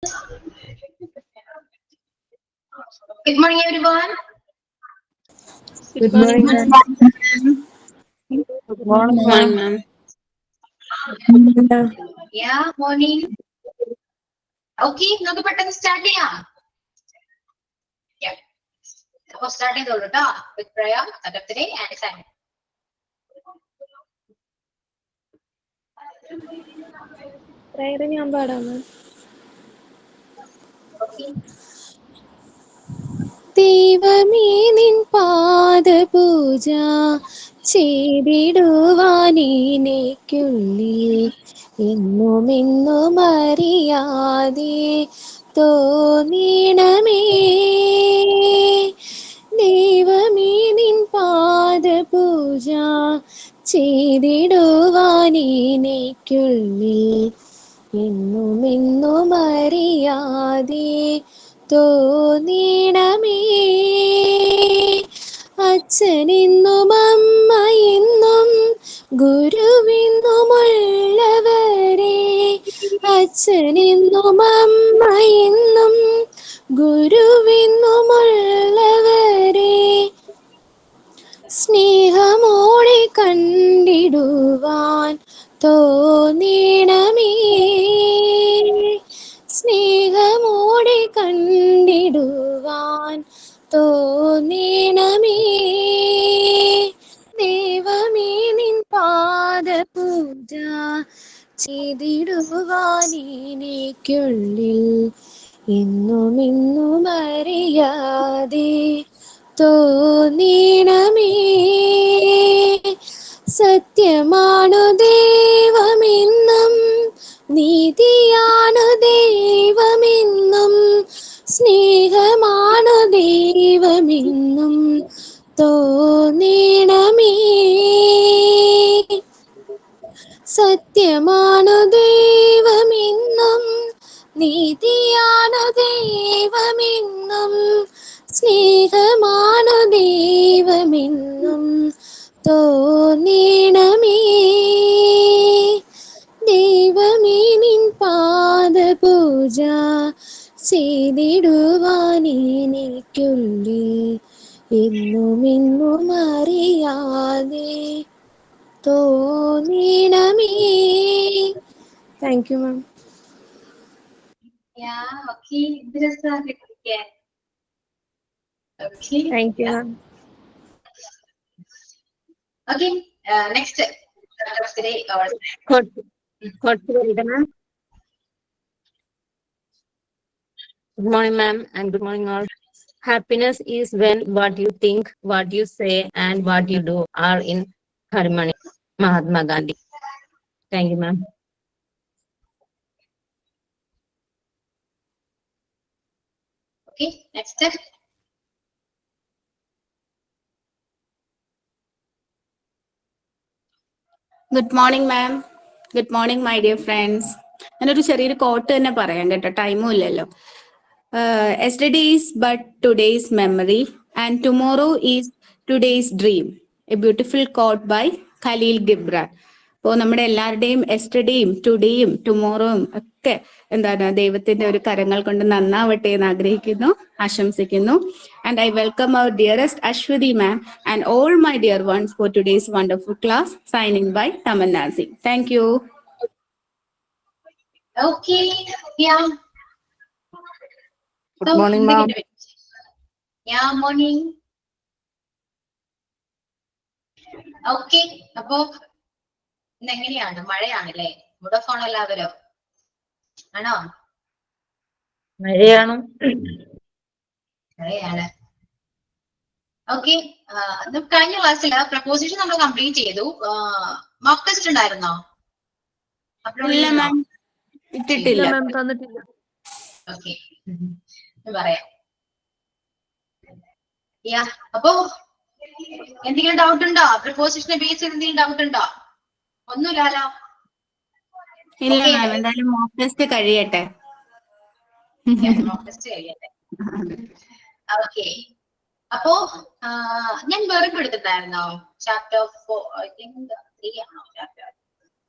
Good morning, everyone. Good morning, ma'am. Good morning, ma'am. Yeah, morning. Okay, നമുക്ക് പെട്ടെന്ന് start ചെയ്യാം. അപ്പൊ start ചെയ്തോളൂ കേട്ടോ. With prayer, start of the day and assignment. Prayer ഞാൻ പാടാമോ? Okay. ദൈവമേ നിൻ പാദപൂജ ചെയ്തിടുവാനെനിക്കുള്ളിൽ എന്നുമെന്നും അറിയാതെ തോന്നിണമേ. ദൈവമേ നിൻ പാദപൂജ ചെയ്തിടുവാനെനിക്കുള്ളിൽ എന്നുമെന്നും അറിയാതെ തോന്നിണമേ. അച്ഛനെന്നും അമ്മയെന്നും ഗുരുവെന്നുമുള്ളവരെ, അച്ഛനെന്നും അമ്മയെന്നും ഗുരുവെന്നുമുള്ളവരെ സ്നേഹമോടെ കണ്ടിടുവാൻ തോന്നിണമേ. സ്നേഹമോടെ കണ്ടിടുവാൻ തോന്നിണമേ. ദൈവമേ നിൻ പാദപൂജ ചെയ്തിടുവാനെനിക്കുള്ളിൽ എന്നുമെന്നും അറിയാതെ തോന്നിണമേ. സത്യമാണു ദൈവമെന്നും നീതിയാണു ദൈവമെന്നും സ്നേഹമാണു ദൈവമെന്നും തോന്നിണമേ. സത്യമാണു ദൈവമെന്നും നീതിയാണു ദൈവമെന്നും സ്നേഹമാണു ദൈവമെന്നും തോന്നിണമേ. ദൈവമേ നിൻ പാദപൂജ ചെയ്തിടുവാനെനിക്കുള്ളിൽ എന്നുമെന്നും അറിയാതെ തോന്നിണമേ. Thank you ma'am. Yeah, okay. Interesting. Okay. Thank you ma'am. Okay. Next. Start of the day. Good morning, ma'am, and good morning, all. Happiness is when what you think, what you say, and what you do are in harmony. Mahatma Gandhi. Thank you, ma'am. Okay. Next. Good morning ma'am. Good morning my dear friends. ഞാനൊരു ചെറിയൊരു quote തന്നെ പറയാം കേട്ടോ, ടൈമും ഇല്ലല്ലോ. Yesterday is but today's memory and tomorrow is today's dream. A beautiful quote by Kahlil Gibran. അപ്പോൾ നമ്മുടെ എല്ലാവരുടെയും യെസ്റ്റർഡേയും ടുഡേയും ടുമോറോയും ഒക്കെ എന്താണ് ദൈവത്തിന്റെ ഒരു കരങ്ങൾ കൊണ്ട് നന്നാവട്ടെ എന്ന് ആഗ്രഹിക്കുന്നു, ആശംസിക്കുന്നു. And I welcome our dearest Ashwati ma'am and all my dear ones for today's wonderful class. Signing by Tamanna Singh. Thank you. Okay. Yeah. Good morning, ma'am. Yeah, morning. Okay. അപ്പോ ഇന്നെങ്ങനെയാണ്? മഴയാണല്ലേ? വോഡഫോൺ എല്ലാവരോ ആണോ? മഴയാണ്. മഴയാണ്. Okay. കഴിഞ്ഞ ക്ലാസ്സിൽ preposition നമ്മൾ complete ചെയ്തു. Mock test ഉണ്ടായിരുന്നോ? ഇല്ല മാം, ഇട്ടിട്ടില്ല. ഓക്കെ, പറയാം. അപ്പോ എന്തെങ്കിലും ഡൗട്ട് ഉണ്ടോ? പ്രപ്പോസിഷനെ ബേസ് ചെയ്ത് എന്തെങ്കിലും ഡൗട്ട് ഉണ്ടോ? ഒന്നുമില്ലല്ലോ. ഇല്ല മാം, എന്തായാലും മോക്ക് ടെസ്റ്റ് കഴിയട്ടെ. മോക്ക് ടെസ്റ്റ് കഴിയട്ടെ. ഓക്കെ. അപ്പോ ഞാൻ വെറുപ്പ് എടുത്തിട്ടുണ്ടായിരുന്നോ? ചാപ്റ്റർ 4 ആണോ? Chapter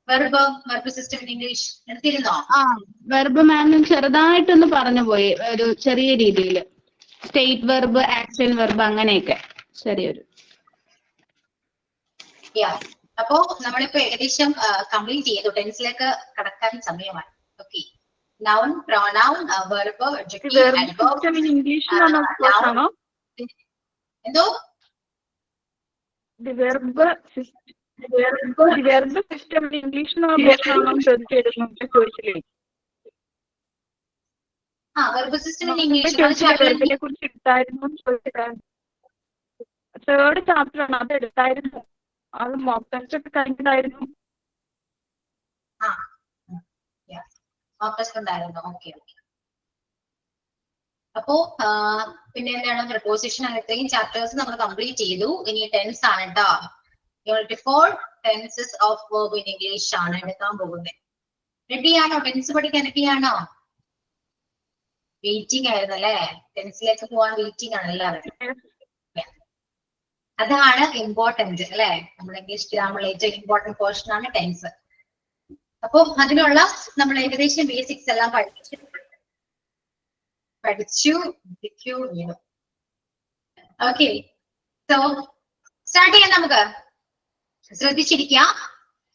verb system in English എടുത്തിരുന്നോ? വെർബ് മാം ചെറുതായിട്ടൊന്ന് പറഞ്ഞു പോയി, ഒരു ചെറിയ രീതിയിൽ. സ്റ്റേറ്റ് വെർബ്, ആക്ഷൻ വെർബ്, അങ്ങനെയൊക്കെ ചെറിയൊരു. അപ്പോ നമ്മളിപ്പോ ഏകദേശം കംപ്ലീറ്റ് ചെയ്തു. ടെൻസിലേക്ക് കടക്കാൻ സമയമായി. ഓക്കെ, നൗൺ, പ്രോനൗൺ, വെർബ്, എന്തോ വെർബ് സിസ്റ്റം ഇംഗ്ലീഷിനോ ചോദിച്ചില്ലേ? വെർബ് സിസ്റ്റം ഇൻ ഇംഗ്ലീഷ് വെർബിനെ കുറിച്ച് എടുത്തായിരുന്നു ചോദിച്ചിട്ടാണ്. 3rd ചാപ്റ്റർ ആണ്, അത് എടുത്തായിരുന്നു. അത് മോക്ക് ടെസ്റ്റ് ഒക്കെ കഴിഞ്ഞതായിരുന്നു. ഓക്കെ. അപ്പോ പിന്നെ എന്താണ് പ്രപ്പോസിഷൻ? ഇത്രയും ചാപ്റ്റേഴ്സ് നമ്മൾ കംപ്ലീറ്റ് ചെയ്തു. ഇനി ടെൻസ് ആണ് കേട്ടോ. Unit 4 tenses of verb in English ആണ് എടുക്കാൻ പോകുന്നത്. റെഡിയാണോ? ടെൻസ് പഠിക്കാൻ റെഡിയാണോ? വെയിറ്റിംഗ് ആയിരുന്നു അല്ലേ? ടെൻസിലേക്ക് പോകാൻ വെയിറ്റിംഗ് ആണ് എല്ലാവരും. അതാണ് ഇമ്പോർട്ടന്റ് അല്ലെ? നമ്മുടെ ഇംഗ്ലീഷ് ഗ്രാമറിലെ ഏറ്റവും ഇമ്പോർട്ടന്റ് പോർഷൻ ആണ് ടെൻസ്. അപ്പൊ അതിനുള്ള നമ്മൾ ഏകദേശം ബേസിക്സ് എല്ലാം പഠിച്ചു. ഓക്കെ, സോ സ്റ്റാർട്ട് ചെയ്യാം. നമുക്ക് ശ്രദ്ധിച്ചിരിക്കാം.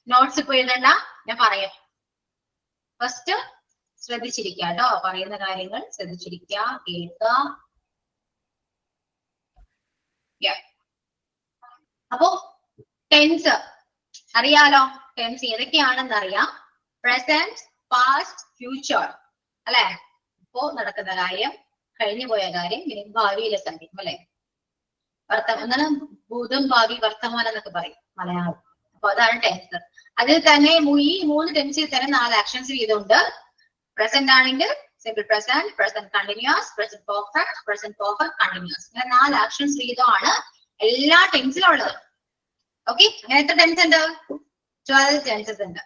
നോട്ട്സ് ഇപ്പൊ എഴുതണ്ട, ഞാൻ പറയാം. ഫസ്റ്റ് ശ്രദ്ധിച്ചിരിക്കുക കേട്ടോ. പറയുന്ന കാര്യങ്ങൾ ശ്രദ്ധിച്ചിരിക്കുക, കേൾക്കുക. അപ്പോ ടെൻസ് അറിയാലോ. ടെൻസ് ഏതൊക്കെയാണെന്ന് അറിയാം. പ്രസന്റ്, പാസ്റ്റ്, ഫ്യൂച്ചർ അല്ലെ? ഇപ്പോ നടക്കുന്ന കാര്യം, കഴിഞ്ഞു പോയ കാര്യം, പിന്നെ ഭാവിയിലെ കാര്യം അല്ലെ? എന്താണ് ഭൂതം, ഭാവി, വർത്തമാനം എന്നൊക്കെ പറയും മലയാളം. അപ്പൊ അതാണ് ടെൻസ്. അതിൽ തന്നെ ഈ 3 ടെൻസിൽ തന്നെ 4 ആക്ഷൻസ് ചെയ്തുകൊണ്ട്. പ്രസന്റ് ആണെങ്കിൽ simple present, present continuous, present perfect, present perfect continuous. ഇങ്ങനെ 4 ആക്ഷൻസ് വീതമാണ് എല്ലാ ടെൻസിലും ഉള്ളത്. ഓക്കെ, അങ്ങനെ എത്ര ടെൻസ് ഉണ്ട്? 12 ടെൻസസ് ഉണ്ട്.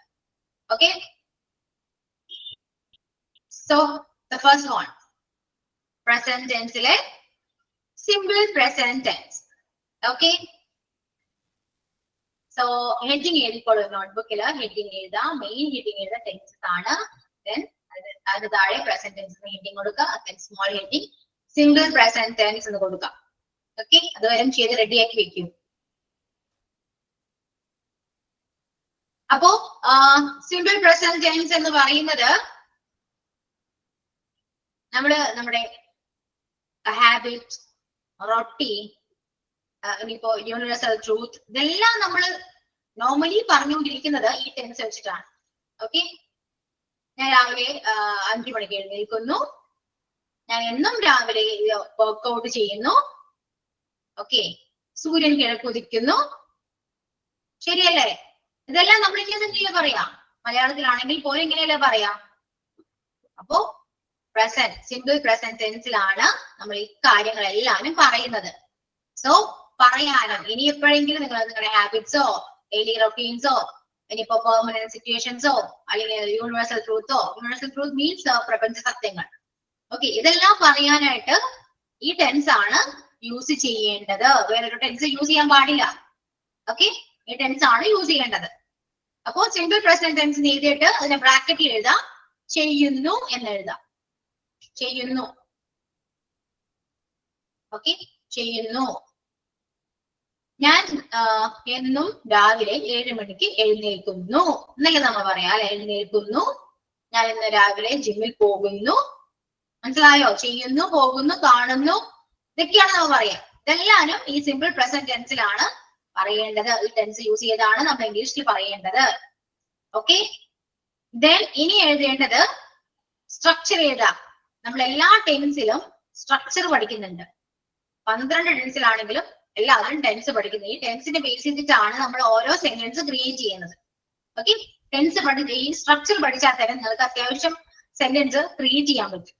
Okay, so the first one present ടെൻസിലെ simple present tense. Okay, so heading എഴുതിക്കോളൂ. നോട്ട്ബുക്കില് ഹെഡിങ് എഴുതാം. മെയിൻ ഹെഡിങ് എഴുതാം ടെൻസസ് ആണ്. ദെൻ അതിന് താഴെ പ്രസന്റ് ടെൻസിന് ഹെഡിങ് കൊടുക്കുക. Small heading simple present tense എന്ന് കൊടുക്കാം. ഓക്കെ, അതുവരെ ചെയ്ത് റെഡിയാക്കി വെക്കും. അപ്പോ സിമ്പിൾ പ്രസന്റ് ടെൻസ് എന്ന് പറയുന്നത് നമ്മുടെ ഹാബിറ്റ്, റൊട്ടീൻ, ഇനിയിപ്പോ യൂണിവേഴ്സൽ ട്രൂത്ത്, ഇതെല്ലാം നമ്മൾ നോർമലി പറഞ്ഞുകൊണ്ടിരിക്കുന്നത് ഈ ടെൻസ് വെച്ചിട്ടാണ്. ഓക്കെ, ഞാൻ രാവിലെ 5 മണിക്ക് എഴുന്നേൽക്കുന്നു. ഞാൻ എന്നും രാവിലെ വർക്ക്ഔട്ട് ചെയ്യുന്നു. ഓക്കെ, സൂര്യൻ കിഴക്കുദിക്കുന്നു. ശരിയല്ലേ? ഇതെല്ലാം നമ്മൾ ഇങ്ങനെ എന്തെങ്കിലും പറയാം. മലയാളത്തിലാണെങ്കിൽ പോലും ഇങ്ങനെയല്ലേ പറയാം. അപ്പോ പ്രസന്റ്, സിമ്പിൾ പ്രസന്റ് ടെൻസിലാണ് നമ്മൾ ഈ കാര്യങ്ങളെല്ലാം പറയുന്നത്. സോ പറയാനും ഇനി എപ്പോഴെങ്കിലും നിങ്ങൾ നിങ്ങളുടെ ഹാബിറ്റ്സോ, ഡെയിലി റൊട്ടീൻസോ, ഇനിയിപ്പോ പെർമനന്റ് സിറ്റുവേഷൻസോ, അല്ലെങ്കിൽ യൂണിവേഴ്സൽ ട്രൂത്തോ. യൂണിവേഴ്സൽ ട്രൂത്ത് മീൻസ് പ്രപഞ്ച സത്യങ്ങൾ. ഓക്കെ, ഇതെല്ലാം പറയാനായിട്ട് ഈ ടെൻസ് ആണ് യൂസ് ചെയ്യേണ്ടത്. വേറൊരു ടെൻസ് യൂസ് ചെയ്യാൻ പാടില്ല. ഓക്കെ, ഈ ടെൻസ് ആണ് യൂസ് ചെയ്യേണ്ടത്. അപ്പോ സിമ്പിൾ പ്രസന്റ് ടെൻസ് എഴുതിയിട്ട് അതിനെ ബ്രാക്കറ്റിൽ എഴുതാം. ചെയ്യുന്നു എന്ന് എഴുതാം. ചെയ്യുന്നു. ഓക്കെ, ചെയ്യുന്നു. ഞാൻ എന്നും രാവിലെ 7 മണിക്ക് എഴുന്നേൽക്കുന്നു എന്നൊക്കെ നമ്മൾ പറയാം. എഴുന്നേൽക്കുന്നു. ഞാൻ ഇന്ന് രാവിലെ ജിമ്മിൽ പോകുന്നു. മനസ്സിലായോ? ചെയ്യുന്നു, പോകുന്നു, കാണുന്നു, ഇതൊക്കെയാണ് നമ്മൾ പറയാം. ഇതെല്ലാനും ഈ സിമ്പിൾ പ്രസന്റ് ടെൻസിലാണ് പറയേണ്ടത്. ഈ ടെൻസ് യൂസ് ചെയ്താണ് നമ്മൾ ഇംഗ്ലീഷിൽ പറയേണ്ടത്. ഓക്കെ, ദെൻ ഇനി എഴുതേണ്ടത് സ്ട്രക്ചർ എഴുതാം. നമ്മൾ എല്ലാ ടെൻസിലും സ്ട്രക്ചർ പഠിക്കുന്നുണ്ട്. 12 ടെൻസിലാണെങ്കിലും എല്ലാവരും ടെൻസ് പഠിക്കുന്നത്. ഈ ടെൻസിനെ ബേസ് ചെയ്തിട്ടാണ് നമ്മൾ ഓരോ സെന്റൻസ് ക്രിയേറ്റ് ചെയ്യുന്നത്. ഓക്കെ, ടെൻസ് പഠിച്ച് ഈ സ്ട്രക്ചർ പഠിച്ചാൽ തന്നെ നിങ്ങൾക്ക് അത്യാവശ്യം സെന്റൻസ് ക്രിയേറ്റ് ചെയ്യാൻ പറ്റും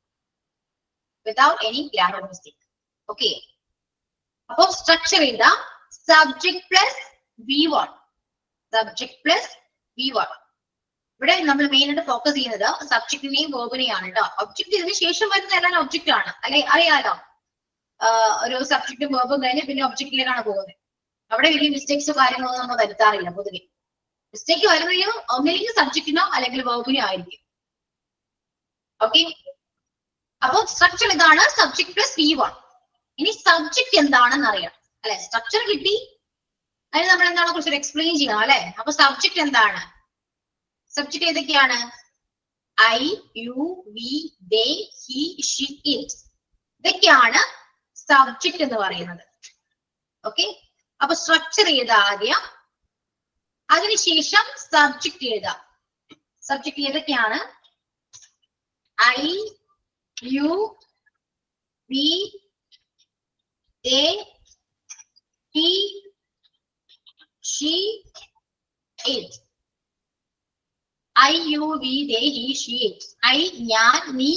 without any grammar mistake. Okay, അപ്പോ സ്ട്രക്ചർ എഴുതാം. Subject plus V1. Subject plus V1. ഇവിടെ നമ്മൾ മെയിൻ ആയിട്ട് ഫോക്കസ് ചെയ്യുന്നത് സബ്ജക്റ്റിനെയും വേർബിനെയാണ് കേട്ടോ. ഒബ്ജക്ട് ഇതിന് ശേഷം വരുന്ന എല്ലാം ഒബ്ജക്റ്റ് ആണ് അല്ലെ? അറിയാലോ, ഒരു സബ്ജക്റ്റും വേർബും കഴിഞ്ഞ് പിന്നെ ഒബ്ജക്റ്റിലേക്കാണ് പോകുന്നത്. അവിടെ വലിയ മിസ്റ്റേക്സ് കാര്യങ്ങളൊന്നും നമ്മൾ വരുത്താറില്ല പൊതുവെ. മിസ്റ്റേക്ക് വരുന്നതിന് ഒന്നില്ലെങ്കിൽ സബ്ജക്റ്റിനോ അല്ലെങ്കിൽ വേർബിനോ ആയിരിക്കും. ഓക്കെ, അപ്പൊ സ്ട്രക്ചർ ഇതാണ്, സബ്ജക്ട് പ്ലസ് V1. ഇനി സബ്ജക്ട് എന്താണെന്ന് അറിയാം അല്ലെ. സ്ട്രക്ചർ കിട്ടി, അതിന് നമ്മൾ എന്താണ് കുറച്ചൊരു എക്സ്പ്ലെയിൻ ചെയ്യണം അല്ലെ. അപ്പൊ സബ്ജക്ട് എന്താണ്? സബ്ജക്ട് ഏതൊക്കെയാണ്? I, you, we, they, he, she, it. ഇതൊക്കെയാണ് സബ്ജക്ട് എന്ന് പറയുന്നത്. ഓക്കെ, അപ്പൊ സ്ട്രക്ചർ ചെയ്ത ആദ്യം, അതിനുശേഷം സബ്ജക്ട് എഴുതാം. സബ്ജക്ട് ഏതൊക്കെയാണ്? I, you, we, they, he, she, it. I, you, we, they, he, she, it. I ഞാൻ, നീ,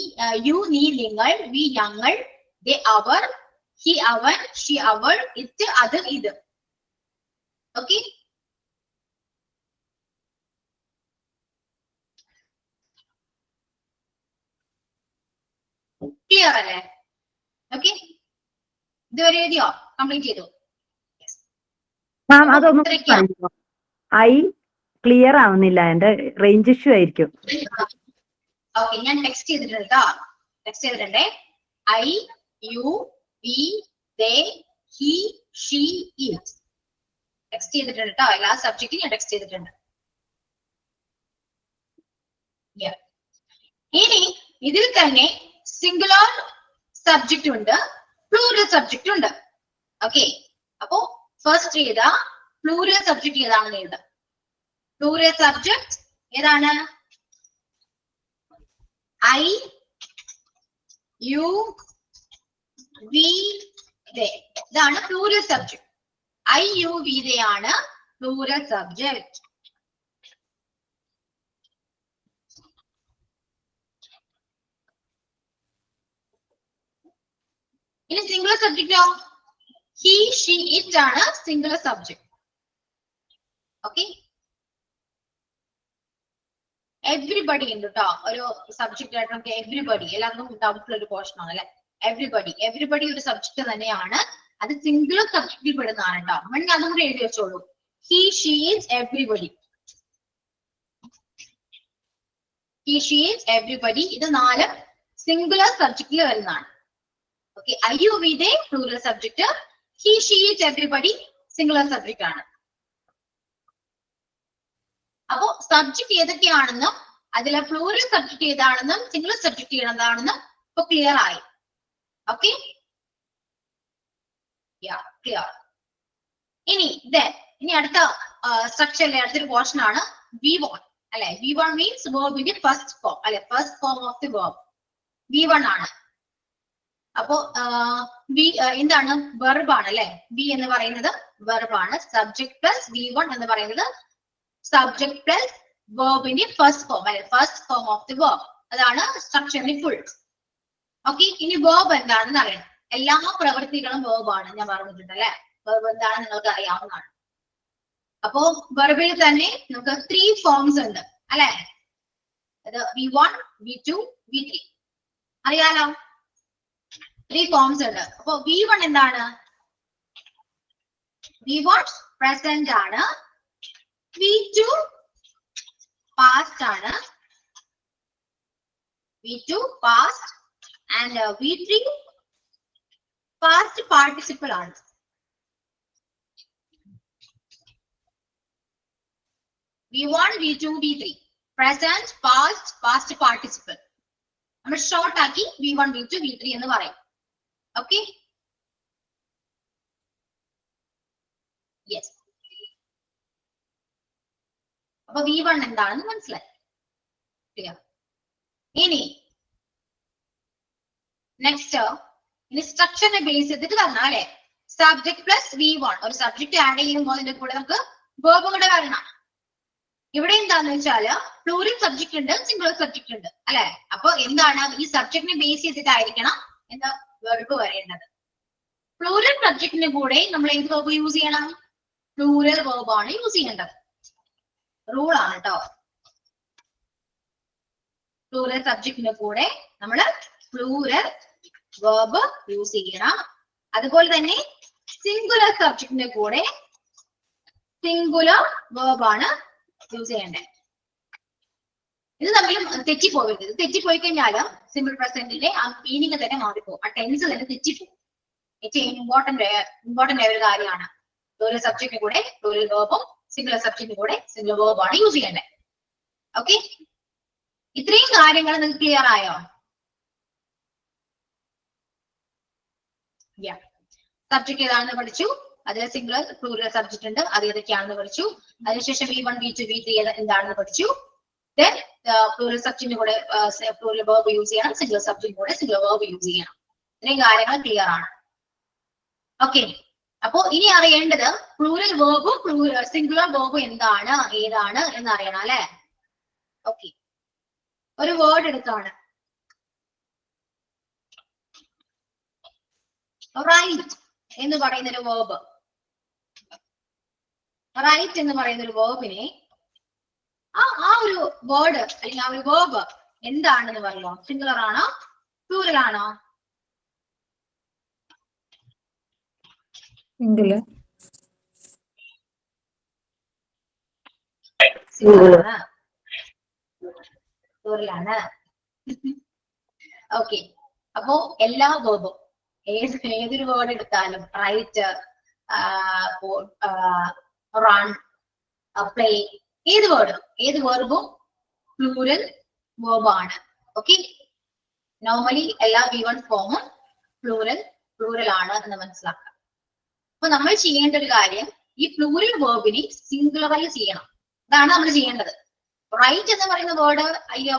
you നീ, നിങ്ങൾ, we ഞങ്ങൾ, they അവർ, he അവൻ, she അവൾ, it അത് ഇത്. ഓക്കെ, ക്ലിയർ അല്ലേ? ഓക്കെ, ഇതുവരെ എഴുതിയോ? കംപ്ലീറ്റ് ചെയ്തു? മാം അതൊന്നും പറയുമോ? ഐ ക്ലിയർ ആവുന്നില്ല, എന്റെ റേഞ്ച് ഇഷ്യൂ ആയിരിക്കും. ഓക്കെ, ഞാൻ ടെക്സ്റ്റ് ചെയ്തിട്ടുണ്ട് കേട്ടോ. ടെക്സ്റ്റ് ചെയ്തിട്ടുണ്ടേ. I, you, we, they, he, she, it. Text ചെയ്തിട്ടുണ്ട് കേട്ടോ. എല്ലാ സബ്ജക്റ്റും ഞാൻ ടെക്സ്റ്റ് ചെയ്തിട്ടുണ്ട്. ഇനി ഇതിൽ തന്നെ സിംഗുലർ സബ്ജക്റ്റ് ഉണ്ട്, പ്ലൂറൽ സബ്ജക്റ്റ് ഉണ്ട്. ഓക്കെ, അപ്പോ ഫസ്റ്റ് ഏതാ? പ്ലൂറൽ സബ്ജക്റ്റ് ഏതാണെന്ന് എഴുതാം. പ്ലൂറൽ സബ്ജക്ട് ഏതാണ്? I, you, we, they. ഇതാണ് plural subject. I, you, we, they ആണ് പ്ലൂറൽ സബ്ജക്ട്. ഇനി സിംഗുലർ സബ്ജക്റ്റോ? he, she, it ആണ് സിംഗുലർ സബ്ജക്ട്. ഓക്കെ, എവ്രിബഡി ഉണ്ട് കേട്ടോ. ഒരു സബ്ജക്റ്റ് ആയിട്ട് നമുക്ക് എവ്രിബഡി, എല്ലാവർക്കും ഡൗട്ട്ഫുൾ ഒരു പോർഷൻ ആണ് അല്ലെ. എവ്രിബഡി ഒരു സബ്ജക്ട് തന്നെയാണ്. അത് സിംഗുലർ സബ്ജക്റ്റിൽ പെടുന്നതാണ് കേട്ടോ. വേണമെങ്കിൽ അതും കൂടെ എഴുതി വെച്ചോളൂ. he, she, it, everybody. he, she, it, everybody. ഇത് 4 സിംഗുലർ സബ്ജക്റ്റിൽ വരുന്നതാണ്. Okay, I, you, we, they plural subject, he, she, it, everybody singular subject ആണ്. അപ്പോ സബ്ജക്ട് ഏതൊക്കെയാണെന്നും അതിലെ പ്ലൂറൽ സബ്ജക്ട് ഏതാണെന്നും സിംഗുലർ സബ്ജക്ട് ഏതാണെന്നും ഇപ്പൊ ക്ലിയർ ആയി. Okay, clear. ഇനി അടുത്ത സ്ട്രക്ചറിലെ അടുത്തൊരു പോർഷൻ ആണ് V1 അല്ലെ. V1 മീൻസ് വേർബിന്റെ ഫസ്റ്റ് ഫോം അല്ലെ, first form of the verb V1 ആണ്. അപ്പോ എന്താണ്? വെർബ് ആണ് അല്ലെ. V എന്ന് പറയുന്നത് വെർബ് ആണ്. സബ്ജക്ട് പ്ലസ് V1 എന്ന് പറയുന്നത് സബ്ജക്ട് പ്ലസ് വേർബിന്റെ ഫസ്റ്റ് ഫോം അല്ലെ, first form of the verb. അതാണ് സ്ട്രക്ചറിന്റെ ഫുൾ. ഓക്കെ, ഇനി വേർബ് എന്താണെന്ന് അറിയണം. എല്ലാ പ്രവൃത്തികളും വേർബ് ആണ്, ഞാൻ പറഞ്ഞിട്ടുണ്ട് അല്ലെ. വേർബ് എന്താണെന്ന് നിങ്ങൾക്ക് അറിയാവുന്നതാണ്. അപ്പോ വെർബിൽ തന്നെ നമുക്ക് 3 ഫോംസ് ഉണ്ട് അല്ലെ. അത് V1, V2, V3 അറിയാലോ. 3 ഫോംസ് ഉണ്ട്. അപ്പൊ V1 എന്താണ്? V1 പ്രസന്റ് ആണ്. V2 past ആണ്. V2 past and V3 past participle ആണ്. V1, V2, V3 present, past, past participle. നമ്മൾ ഷോർട്ട് ആക്കി V1, V2, V3 എന്ന് പറയും. Okay, yes. അപ്പൊ V1 എന്താണെന്ന് മനസ്സിലായി. ഇനി നെക്സ്റ്റ്, ഇനി സ്ട്രക്ചറിനെ ബേസ് ചെയ്തിട്ട് വരണം അല്ലെ. സബ്ജക്ട് പ്ലസ് V1, ഒരു സബ്ജക്ട് ആഡ് ചെയ്യുമ്പോൾ അതിന്റെ കൂടെ നമുക്ക് വേർബും കൂടെ വരണം. ഇവിടെ എന്താന്ന് വെച്ചാല് പ്ലൂറൽ സബ്ജക്ട് ഉണ്ട്, സിംഗുലർ സബ്ജക്ട് ഉണ്ട് അല്ലെ. അപ്പൊ എന്താണ്? ഈ സബ്ജക്റ്റിനെ ബേസ് ചെയ്തിട്ടായിരിക്കണം എന്താ വെർബ് വരേണ്ടത്. പ്ലൂറൽ സബ്ജക്റ്റിന്റെ കൂടെ നമ്മൾ ഏത് വേർബ് യൂസ് ചെയ്യണം? പ്ലൂറൽ വേർബ് ആണ് യൂസ് ചെയ്യേണ്ടത്. റൂൾ ആണ് കേട്ടോ. പ്ലൂറൽ സബ്ജക്റ്റിന്റെ കൂടെ നമ്മൾ പ്ലൂറൽ വേർബ് യൂസ് ചെയ്യണം. അതുപോലെ തന്നെ സിംഗുലർ സബ്ജക്റ്റിന്റെ കൂടെ സിംഗുലർ വേർബ് ആണ് യൂസ് ചെയ്യണ്ടേ. ഇത് തമ്മിലും തെറ്റിപ്പോകരുത്. ഇത് തെറ്റിപ്പോയി കഴിഞ്ഞാൽ സിമ്പിൾ പ്രസന്റിന്റെ ആ മീനിങ് തന്നെ മാറിപ്പോകും, ആ ടെൻസ് തന്നെ തെറ്റിപ്പോകും. ഏറ്റവും ഇമ്പോർട്ടന്റ് ആയ ഒരു കാര്യമാണ്. പ്ലൂറൽ സബ്ജക്റ്റിന് കൂടെ പ്ലൂറൽ വേർബും സിംഗുലർ സബ്ജക്റ്റിന് കൂടെ സിംഗുലർ വേർബാണ് യൂസ് ചെയ്യേണ്ടത്. ഓക്കെ, ഇത്രയും കാര്യങ്ങൾ നിങ്ങൾക്ക് ക്ലിയർ ആയോ? സബ്ജക്ട് ഏതാണെന്ന് പഠിച്ചു, അതിൽ സിംഗുലർ പ്ലൂറൽ സബ്ജക്ട് ഉണ്ട്, അത് ഏതൊക്കെയാണെന്ന് പഠിച്ചു. അതിനുശേഷം V1 V2 V3 എന്താണെന്ന് പഠിച്ചു. ദെൻ പ്ലൂറൽ സബ്ജക്റ്റിന് കൂടെ പ്ലൂറൽ വേർബ് യൂസ് ചെയ്യണം, സിംഗുലർ സബ്ജക്റ്റിന് കൂടെ സിംഗുലർ വേർബ് യൂസ് ചെയ്യണം. ഇത്രയും കാര്യങ്ങൾ ക്ലിയർ ആണ്. ഓക്കെ, അപ്പോ ഇനി അറിയേണ്ടത് പ്ലൂറൽ വേർബും സിംഗുലർ വേർബും എന്താണ് ഏതാണ് എന്ന് അറിയണം അല്ലെ. ഓക്കെ, ഒരു വേർഡ് എടുത്താണ് റൈറ്റ് എന്ന് പറയുന്ന ഒരു വേർബ്. റൈറ്റ് എന്ന് പറയുന്ന ഒരു വേർബിനെ ആ ഒരു വേർഡ് അല്ലെങ്കിൽ ആ ഒരു വേർബ് എന്താണെന്ന് പറയുമോ? സിംഗുലർ ആണോ പ്ലൂറൽ ആണോ? സിംഗുലർ. പ്ലൂറലാണ്. ഓക്കെ, അപ്പോ എല്ലാ വേർബും ഏതൊരു വേർഡ് എടുത്താലും റൈറ്റ്, റൺ, പ്ലേ, ഏത് വേർബും പ്ലൂറൽ വേർബാണ്. ഓക്കെ, നോർമലി എല്ലാ V1 ഫോമും പ്ലൂറൽ ആണ് എന്ന് മനസ്സിലാക്കാം. അപ്പൊ നമ്മൾ ചെയ്യേണ്ട ഒരു കാര്യം ഈ പ്ലൂറൽ വേർബിനെ സിംഗുലറൈസ് ചെയ്യണം. ഇതാണ് നമ്മൾ ചെയ്യേണ്ടത്. റൈറ്റ് എന്ന് പറയുന്ന വേർഡ്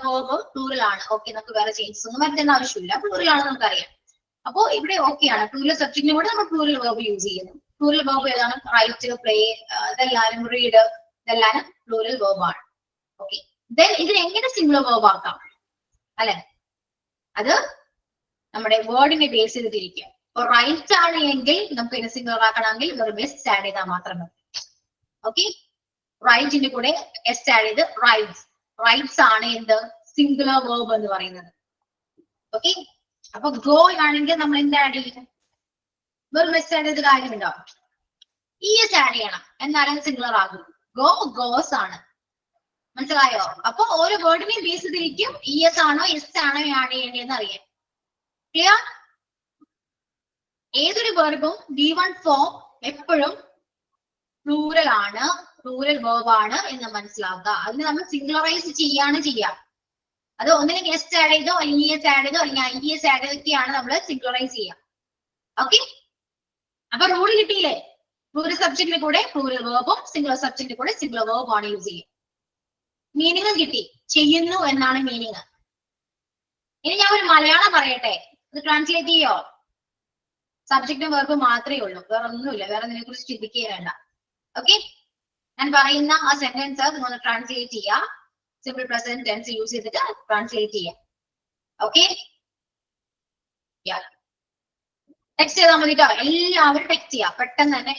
വേർബ് പ്ലൂറൽ ആണ്. ഓക്കെ, നമുക്ക് വേറെ ചേഞ്ചസ് ഒന്നും വരുത്തേണ്ട ആവശ്യമില്ല, പ്ലൂറൽ ആണെന്ന് നമുക്കറിയാം. അപ്പോ ഇവിടെ ഓക്കെയാണ്, പ്ലൂറൽ സബ്ജക്റ്റിന് കൂടെ നമ്മൾ പ്ലൂറൽ വേർബ് യൂസ് ചെയ്യുന്നു. പ്ലൂറൽ വേർബ് ഏതാണ്? റൈറ്റ്, പ്ലേ, ഇതെല്ലാരും റീഡ്, ഇതെല്ലാം പ്ലൂറൽ വേർബ് ആണ്. ഓക്കെ, ദെൻ ഇതിന് എങ്ങനെ സിംഗുലർ വേർബ് ആക്കാം അല്ലെ? അത് നമ്മുടെ വേർഡിനെ ബേസ് ചെയ്തിരിക്കുക. അപ്പൊ റൈറ്റ് ആണ് എങ്കിൽ നമുക്ക് ഇതിനെ സിംഗുലർ ആക്കണമെങ്കിൽ വെറും എസ് ആഡ് ചെയ്താൽ മാത്രം മതി. ഓക്കെ, റൈറ്റിന്റെ കൂടെ എസ് ആഡ് ചെയ്ത് റൈറ്റ്സ് ആണ് എന്ത് സിംഗുലർ വേർബ് എന്ന് പറയുന്നത്. ഓക്കെ, അപ്പൊ ഗോ ആണെങ്കിൽ നമ്മൾ എന്ത് ആഡ് ചെയ്യും? വെറും എസ് ആഡ് ചെയ്ത് കാര്യമുണ്ടോ? ES ആഡ് ചെയ്യണം, എന്നാലും സിംഗുലർ ആകും. ഗോസ് ആണ്, മനസ്സിലായോ? അപ്പൊ ഓരോ വേർഡിനെയും ബേസ് ചെയ്തിരിക്കും ES ആണോ S ആണോ ആഡ് ചെയ്യേണ്ടതെന്ന് അറിയാം. ക്ലിയർ? ഏതൊരു വേർബും V1 ഫോം എപ്പോഴും പ്ലൂറൽ ആണ്, പ്ലൂറൽ വേർബ് ആണ് എന്ന് മനസ്സിലാക്കുക. അതിന് നമ്മൾ സിംഗുലറൈസ് ചെയ്യുക. അത് ഒന്നിനും എസ് ആഡ് ചെയ്തോ അല്ലെങ്കിൽ ES ആഡ് ചെയ്തോ അല്ലെങ്കിൽ IES ആഡ് ചെയ്തൊക്കെയാണ് നമ്മൾ സിംഗുലറൈസ് ചെയ്യുക. ഓക്കെ, അപ്പൊ റൂൾ കിട്ടിയില്ലേ? പ്ലൂറൽ സബ്ജക്റ്റിന് കൂടെ പ്ലൂറൽ വേർബും സിംഗുലർ സബ്ജക്റ്റിന് കൂടെ സിംഗുലർ വേർബ് ആണ് യൂസ് ചെയ്യുക. മീനിങ്ങും കിട്ടി, ചെയ്യുന്നു എന്നാണ് മീനിങ്. ഇനി ഞാൻ ഒരു മലയാളം പറയട്ടെ, ഇത് ട്രാൻസ്ലേറ്റ് ചെയ്യോ? സബ്ജക്റ്റും വേർബും മാത്രമേ ഉള്ളൂ, വേറെ ഒന്നുമില്ല, വേറെ ഇതിനെ കുറിച്ച് ചിന്തിക്കുക വേണ്ട. ഓക്കെ, ഞാൻ പറയുന്ന ആ സെന്റൻസ് നിങ്ങൾ ട്രാൻസ്ലേറ്റ് ചെയ്യുക. സിമ്പിൾ പ്രസന്റ് ടെൻസ് യൂസ് ചെയ്തിട്ട് ട്രാൻസ്ലേറ്റ് ചെയ്യാം. ഓക്കെ, ടെക്സ്റ്റ് ചെയ്താൽ മതി കേട്ടോ. എല്ലാവരും ടെക്സ്റ്റ് ചെയ്യാം, പെട്ടെന്ന് തന്നെ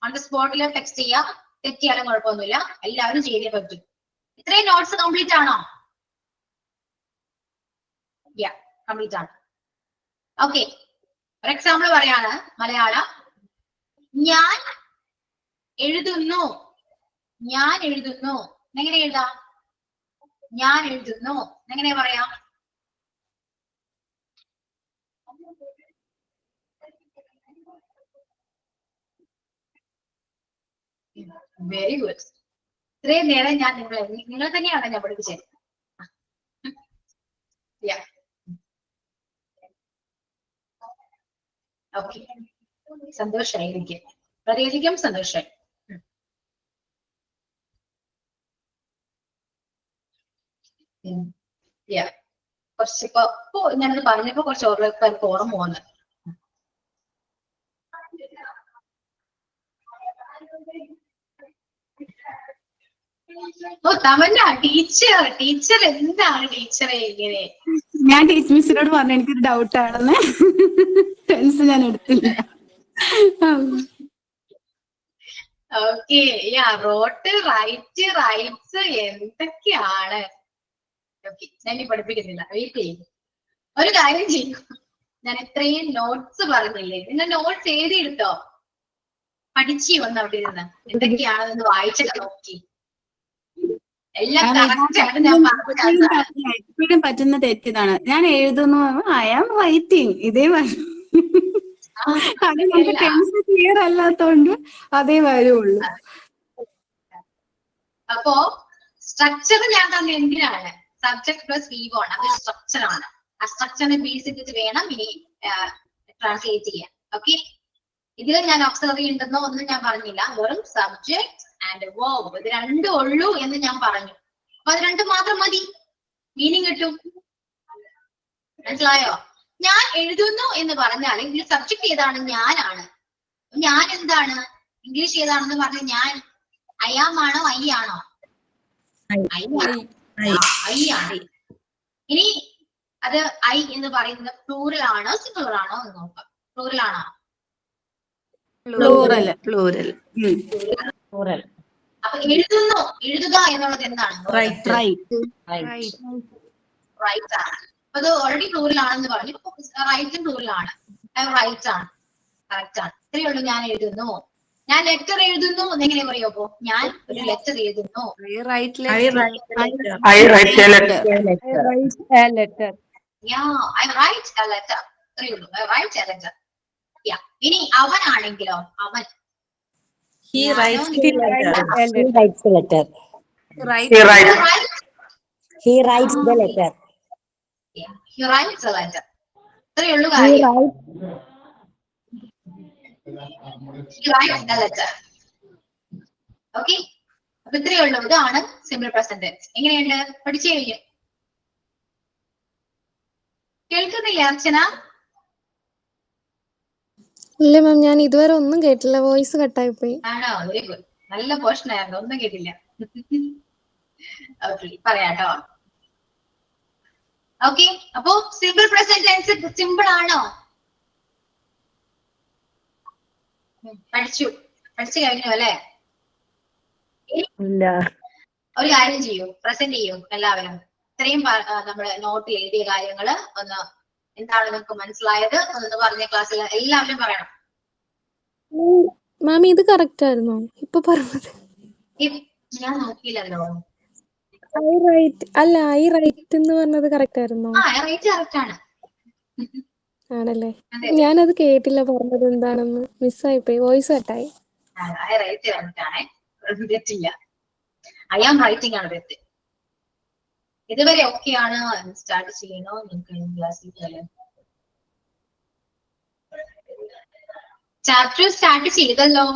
ഓൺ ദ സ്പോട്ടിൽ ടെക്സ്റ്റ് ചെയ്യാം. തെറ്റിയാലും കുഴപ്പമൊന്നുമില്ല, എല്ലാവരും ചെയ്തേ പറ്റും. ഇത്രയും നോട്ട്സ് കംപ്ലീറ്റ് ആണോ? കംപ്ലീറ്റ് ആണ്. ഓക്കെ, ഒരു എക്സാമ്പിൾ പറയാണ്. മലയാളം. ഞാൻ എഴുതുന്നു. എങ്ങനെ എഴുതാം? ഞാൻ എഴുതുന്നു എങ്ങനെ പറയാം? Very good. ഇത്രയും നേരം ഞാൻ നിങ്ങൾ തന്നെയാണ് ഞാൻ പഠിപ്പിച്ചത്. ഓക്കെ, സന്തോഷമായി എനിക്ക്, വളരെയധികം സന്തോഷമായി. കുറച്ചിപ്പോ ഞാനത് പറഞ്ഞപ്പോ കുറച്ച് ഓരോരുത്തർക്ക് ഓർമ്മ പോകുന്നു. ഓ തമന്ന, ടീച്ചർ എന്താണ് ടീച്ചറെ ഇങ്ങനെ? ഞാൻ ടീച്ചർ മിസ്സിനോട് പറഞ്ഞു എനിക്കൊരു ഡൗട്ട് ആണെന്ന്. ടെൻസ് ഞാൻ എടുത്തില്ല. ഓക്കെ, റോട്ട്, റൈറ്റ്സ് എന്തൊക്കെയാണ്? ഓക്കെ, ഞാൻ ഈ പഠിപ്പിക്കുന്നില്ല, വെയിറ്റ് ചെയ്യും. ഒരു കാര്യം ചെയ്യും, ഞാൻ ഇത്രയും നോട്ട്സ് പറഞ്ഞില്ലേ, നിങ്ങൾ നോട്ട്സ് എഴുതിയെടുത്തോ? പഠിച്ചു വന്ന് അവിടെ ഇരുന്ന് എന്തൊക്കെയാണെന്ന് വായിച്ചിട്ട് നോക്കി. എല്ലാം മാം കറക്റ്റ് ആണ് ഞാൻ പറഞ്ഞ എപ്പോഴും പറ്റുന്ന തെറ്റിതാണ്. ഞാൻ എഴുതുന്നു, ഐ ആം റൈറ്റിംഗ്, ഇതേ അത് നമുക്ക് ടെൻസ് ക്ലിയർ അല്ലാത്തോണ്ട് അതേ വരുള്ളൂ. അപ്പോ സ്ട്രക്ചർ ഞാൻ തന്നെ എന്തിനാണ് സബ്ജക്ട് പ്ലസ് VO ആണ്, അത് സ്ട്രക്ചർ ആണ്. ആ സ്ട്രക്ചറിനെ ബേസ് ചെയ്തിട്ട് വേണം ഇനി ട്രാൻസ്ലേറ്റ് ചെയ്യാൻ. ഓക്കെ, ഇതിൽ ഞാൻ ഒബ്സർവ് ചെയ്യേണ്ടെന്നോ ഒന്നും ഞാൻ പറഞ്ഞില്ല. വെറും സബ്ജക്ട് ആൻഡ് വേർബ് ഇത് രണ്ടും ഉള്ളൂ എന്ന് ഞാൻ പറഞ്ഞു. അപ്പൊ അത് രണ്ടും മാത്രം മതി, മീനിങ് കിട്ടും. മനസ്സിലായോ? ഞാൻ എഴുതുന്നു എന്ന് പറഞ്ഞാൽ ഇതിൽ സബ്ജക്ട് ഏതാണ്? ഞാനാണ്. ഞാൻ എന്താണ്? ഇംഗ്ലീഷ് ഏതാണെന്ന് പറഞ്ഞ ഞാൻ I am ആണോ ഐ ആണോ? ഐ ആണ്. ഇനി അത് ഐ എന്ന് പറയുന്നത് പ്ലൂറൽ ആണോ സിംഗുലർ ആണോ എന്ന് നോക്കാം. പ്ലൂറൽ ആണോ? പ്ലൂറൽ. പ്ലൂറൽ. അപ്പൊ എഴുതുന്നു, എഴുതുക എന്നുള്ളത് എന്താണ്? റൈറ്റ്. റൈറ്റ് ആണ്. അപ്പൊ അത് ഓൾറെഡി പ്ലൂറൽ ആണെന്ന് പറഞ്ഞു. റൈറ്റും പ്ലൂറൽ ആണ്. റൈറ്റ് ആണ്, കറക്റ്റ് ആണ്. ഇത്രയേ ഉള്ളൂ. ഞാൻ എഴുതുന്നു, ഞാൻ ലെറ്റർ എഴുതുന്നു എന്നെങ്ങനെ പറയോ? അപ്പോ ഞാൻ ഒരു ലെറ്റർ എഴുതുന്നു. I write a letter. Yeah, I write a letter. ഇത്രയേ ഉള്ളൂ. I write a letter. Yeah. ഇനി അവനാണെങ്കിലോ? അവൻ He writes a letter. He writes the letter. He writes the letter. Yeah, he writes a letter. ഇത്രയേ ഉള്ളൂ കാര്യം. He writes a letter. Okay, അപ്പൊ ഇത്രയേ ഉള്ളൂ. ഇതാണ് സിമ്പിൾ പ്രസന്റ് ടെൻസ്. എങ്ങനെയുണ്ട്? പഠിച്ചു കഴിഞ്ഞു? കേൾക്കുന്നില്ലേ അർച്ചന? ഇല്ല മാം, ഞാൻ ഇതുവരെ ഒന്നും കേട്ടില്ല, വോയിസ് കട്ടായി പോയി. ആണോ? Very good. നല്ല പോർഷൻ ആയിരുന്നു, ഒന്നും കേട്ടില്ല. ഓക്കെ, പറയാട്ടോ. ഓക്കെ, അപ്പോ സിമ്പിൾ പ്രസന്റ് ടെൻസ് സിമ്പിൾ ആണോ? പഠിച്ചു കഴിഞ്ഞു അല്ലെ? ഇല്ല. ഒരു കാര്യം ചെയ്യൂ, പ്രസന്റ് ചെയ്യൂ എല്ലാവരും. ഇത്രയും നമ്മള് നോട്ടിൽ എഴുതിയ കാര്യങ്ങള് ഒന്ന് എന്താണ് നിങ്ങൾക്ക് മനസ്സിലായത് എന്ന് പറഞ്ഞ ക്ലാസ്സിൽ എല്ലാവരും പറയണം. മാം ഇത് കറക്റ്റ് ആയിരുന്നോ ഇപ്പൊ പറഞ്ഞത്? ഞാൻ നോക്കിയില്ലല്ലോ. ഐ റൈറ്റ് എന്ന് പറഞ്ഞത് കറക്റ്റ് ആയിരുന്നോ? റൈറ്റ് കറക്റ്റ് ആണ്. ആണല്ലേ, ഞാനത് കേട്ടില്ല പറഞ്ഞത് എന്താണെന്ന്, മിസ്സായി പോയി, വോയിസ് കട്ടായി. റൈറ്റ് കറക്റ്റ് ആണ്, തെറ്റില്ല. ഐ ആം റൈറ്റിംഗ് ആണ് തെറ്റ്. ഇതുവരെ ഓക്കെ ആണ്. സ്റ്റാർട്ട് ചെയ്യണോ നിങ്ങൾക്ക് ക്ലാസ്സിൽ? ചാപ്റ്റർ സ്റ്റാർട്ട് ചെയ്തല്ലോ.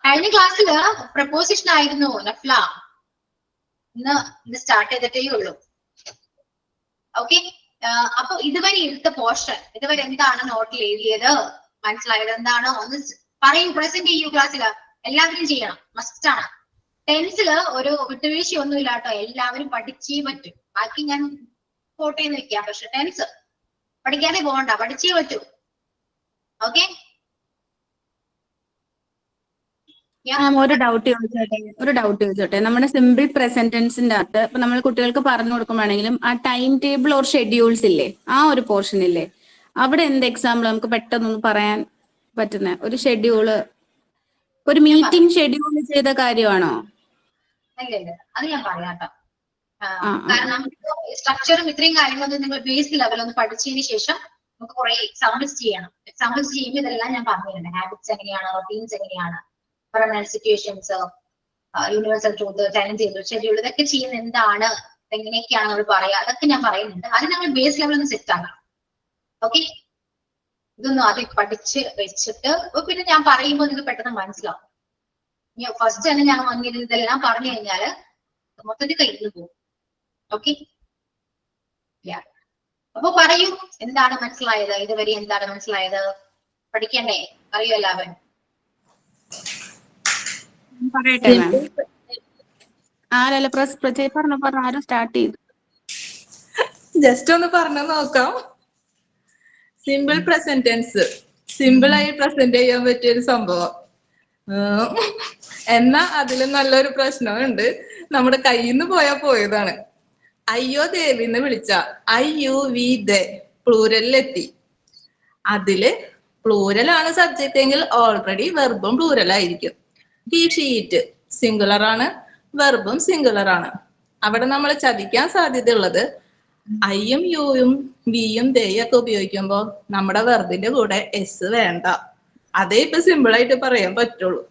കഴിഞ്ഞ ക്ലാസ്സിൽ പ്രപ്പോസിഷൻ ആയിരുന്നു നഫ്ല. ഇന്ന് സ്റ്റാർട്ട് ചെയ്തിട്ടേ ഉള്ളൂ. ഓക്കെ, അപ്പൊ ഇതുവരെ എടുത്ത പോർഷൻ, ഇതുവരെ എന്താണ് നോട്ടിൽ എഴുതിയത്, മനസ്സിലായത് എന്താണോ ഒന്ന് പറയൂ, പ്രസന്റ് ചെയ്യൂ ക്ലാസ്സില്. എല്ലാവരും ചെയ്യണം, മസ്റ്റ് ആണ്. ടെൻസില് ഒരു വിട്ടുവീഴ്ചയൊന്നും ഇല്ല കേട്ടോ, എല്ലാവരും പഠിച്ചേ പറ്റും. ബാക്കി ഞാൻ ഫോട്ടോന്ന് വെക്കാം, പക്ഷെ ടെൻസ് പഠിക്കാതെ പോകണ്ട, പഠിച്ചേ പറ്റൂ. ഓക്കെ, ഒരു ഡൗട്ട് ചോദിച്ചോട്ടെ. നമ്മുടെ സിമ്പിൾ പ്രസന്റ് ടെൻസിന്റെ അകത്ത് ഇപ്പൊ നമ്മൾ കുട്ടികൾക്ക് പറഞ്ഞു കൊടുക്കുവാണെങ്കിലും ആ ടൈം ടേബിൾ ഓർ ഷെഡ്യൂൾസ് ഇല്ലേ, ആ ഒരു പോർഷൻ ഇല്ലേ, അവിടെ എന്ത് എക്സാമ്പിൾ നമുക്ക് പെട്ടെന്നൊന്ന് പറയാൻ പറ്റുന്ന ഒരു ഷെഡ്യൂള്, ഒരു മീറ്റിംഗ് ഷെഡ്യൂൾ ചെയ്ത കാര്യമാണോ? ഇല്ല, അത് ഞാൻ പറയാം കേട്ടോ. കാരണം സ്ട്രക്ചറും ഇത്രയും കാര്യങ്ങളൊന്നും നിങ്ങൾ ബേസിക് ലെവൽ ഒന്ന് പഠിച്ചതിന് ശേഷം നമുക്ക് കുറെ എക്സാമ്പിൾസ് ചെയ്യണം. എക്സാമ്പിൾസ് ചെയ്യുമ്പോൾ ഇതെല്ലാം ഞാൻ പറഞ്ഞിട്ടുണ്ട്. ഹാബിറ്റ്സ് എങ്ങനെയാണ്, റൊട്ടീൻസ് എങ്ങനെയാണ്, permanent situations, universal truth, time table, schedule, ഇതൊക്കെ ചെയ്യുന്ന എന്താണ്, എങ്ങനെയൊക്കെയാണ് നമ്മൾ പറയാ, അതൊക്കെ ഞാൻ പറയുന്നുണ്ട്. അത് നമ്മൾ ബേസ് ലെവൽ ഒന്ന് സെറ്റ് ആക്കണം. ഓക്കെ, ഇതൊന്നും ആദ്യം പഠിച്ച് വെച്ചിട്ട് പിന്നെ ഞാൻ പറയുമ്പോൾ നിങ്ങൾക്ക് പെട്ടെന്ന് മനസ്സിലാവും. ഫസ്റ്റ് തന്നെ ഞാൻ വന്നിരുന്ന ഇതെല്ലാം പറഞ്ഞു കഴിഞ്ഞാല് മൊത്തത്തിൽ കയ്യിൽ പോകും. ഓക്കെ, അപ്പൊ പറയൂ, എന്താണ് മനസ്സിലായത് ഇതുവരെ? എന്താണ് മനസ്സിലായത്? പഠിക്കണ്ടേ? അറിയോ എല്ലാവരും? പറയട്ടെ മാം. ആരല്ല പറഞ്ഞ ആരും സ്റ്റാർട്ട് ചെയ്തു? ജസ്റ്റ് ഒന്ന് പറഞ്ഞു നോക്കാം. സിമ്പിൾ പ്രസന്റ് ടെൻസ് സിമ്പിൾ ആയി പ്രസന്റ് ചെയ്യാൻ പറ്റിയ ഒരു സംഭവം. എന്നാ അതിൽ നല്ലൊരു പ്രശ്നമുണ്ട്. നമ്മുടെ കയ്യിൽ നിന്ന് പോയതാണ്. അയ്യോ ദേവിന്ന് വിളിച്ച IUV ദേ പ്ലൂരലിലെത്തി. അതില് പ്ലൂരലാണ് സബ്ജക്റ്റ് എങ്കിൽ ഓൾറെഡി വെർബും പ്ലൂരൽ ആയിരിക്കും. ഹി ഷീറ്റ് സിംഗുലർ ആണ്, വെർബും സിംഗുലർ ആണ്. അവിടെ നമ്മൾ ചതിക്കാൻ സാധ്യതയുള്ളത് ഐയും യുയും വിയും ദേയും ഒക്കെ ഉപയോഗിക്കുമ്പോൾ നമ്മുടെ വെർബിന്റെ കൂടെ എസ് വേണ്ട. അതേ ഇപ്പൊ സിമ്പിൾ ആയിട്ട് പറയാൻ പറ്റുള്ളൂ.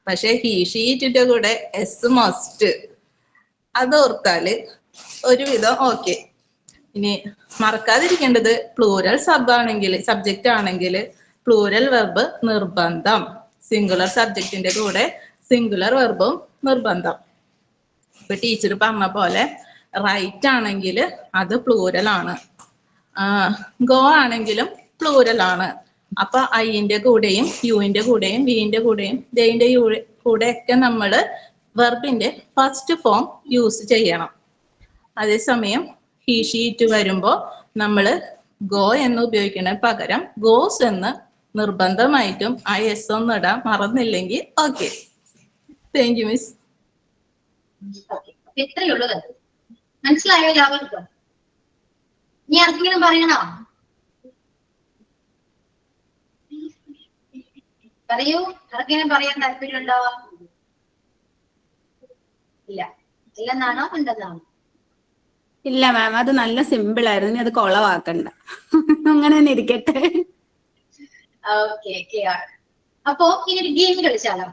പക്ഷെ ഹി ഷീ ഇറ്റിന്റെ കൂടെ എസ് മസ്റ്റ്. അത് ഓർത്താല് ഒരുവിധം ഓക്കെ. ഇനി മറക്കാതിരിക്കേണ്ടത് പ്ലൂരൽ സബ്ജക്റ്റ് ആണെങ്കിൽ പ്ലൂരൽ വെർബ് നിർബന്ധം. സിംഗുലർ സബ്ജക്റ്റിന്റെ കൂടെ സിംഗുലർ വെർബും നിർബന്ധം. ഇപ്പൊ ടീച്ചർ പറഞ്ഞ പോലെ റൈറ്റ് ആണെങ്കിൽ അത് പ്ലൂരൽ ആണ്, ഗോ ആണെങ്കിലും പ്ലൂരൽ ആണ്. അപ്പൊ ഐന്റെ കൂടെയും യുവിന്റെ കൂടെയും വിന്റെ കൂടെയും ദേന്റെ കൂടെ ഒക്കെ നമ്മൾ വെർബിന്റെ ഫസ്റ്റ് ഫോം യൂസ് ചെയ്യണം. അതേസമയം ഹി ഷീ ഇറ്റ് വരുമ്പോ നമ്മള് ഗോ എന്ന് ഉപയോഗിക്കുന്നതിന് പകരം ഗോസ് എന്ന് നിർബന്ധമായിട്ടും ആ എസ് ഒന്ന് ഇടാൻ മറന്നില്ലെങ്കിൽ ഓക്കെ. Thank you miss. ഇത്രയുള്ളൂ. മനസ്സിലായോ എല്ലാവർക്കും? ഇനി ആർക്കെങ്കിലും പറയണോ? പറയൂ. ആർക്കെങ്കിലും പറയാൻ താല്പര്യമുണ്ടോ? ഇല്ല. ഇല്ലെന്നാണോ ഉണ്ടെന്നാണോ? ഇല്ല മാം, അത് നല്ല സിമ്പിൾ ആയിരുന്നു. ഇനി അത് കൊളവാക്കണ്ട. അങ്ങനെ തന്നെ ഇരിക്കട്ടെ. Okay, clear. അപ്പോ ഇനി ഒരു ഗെയിം കളിച്ചാലോ?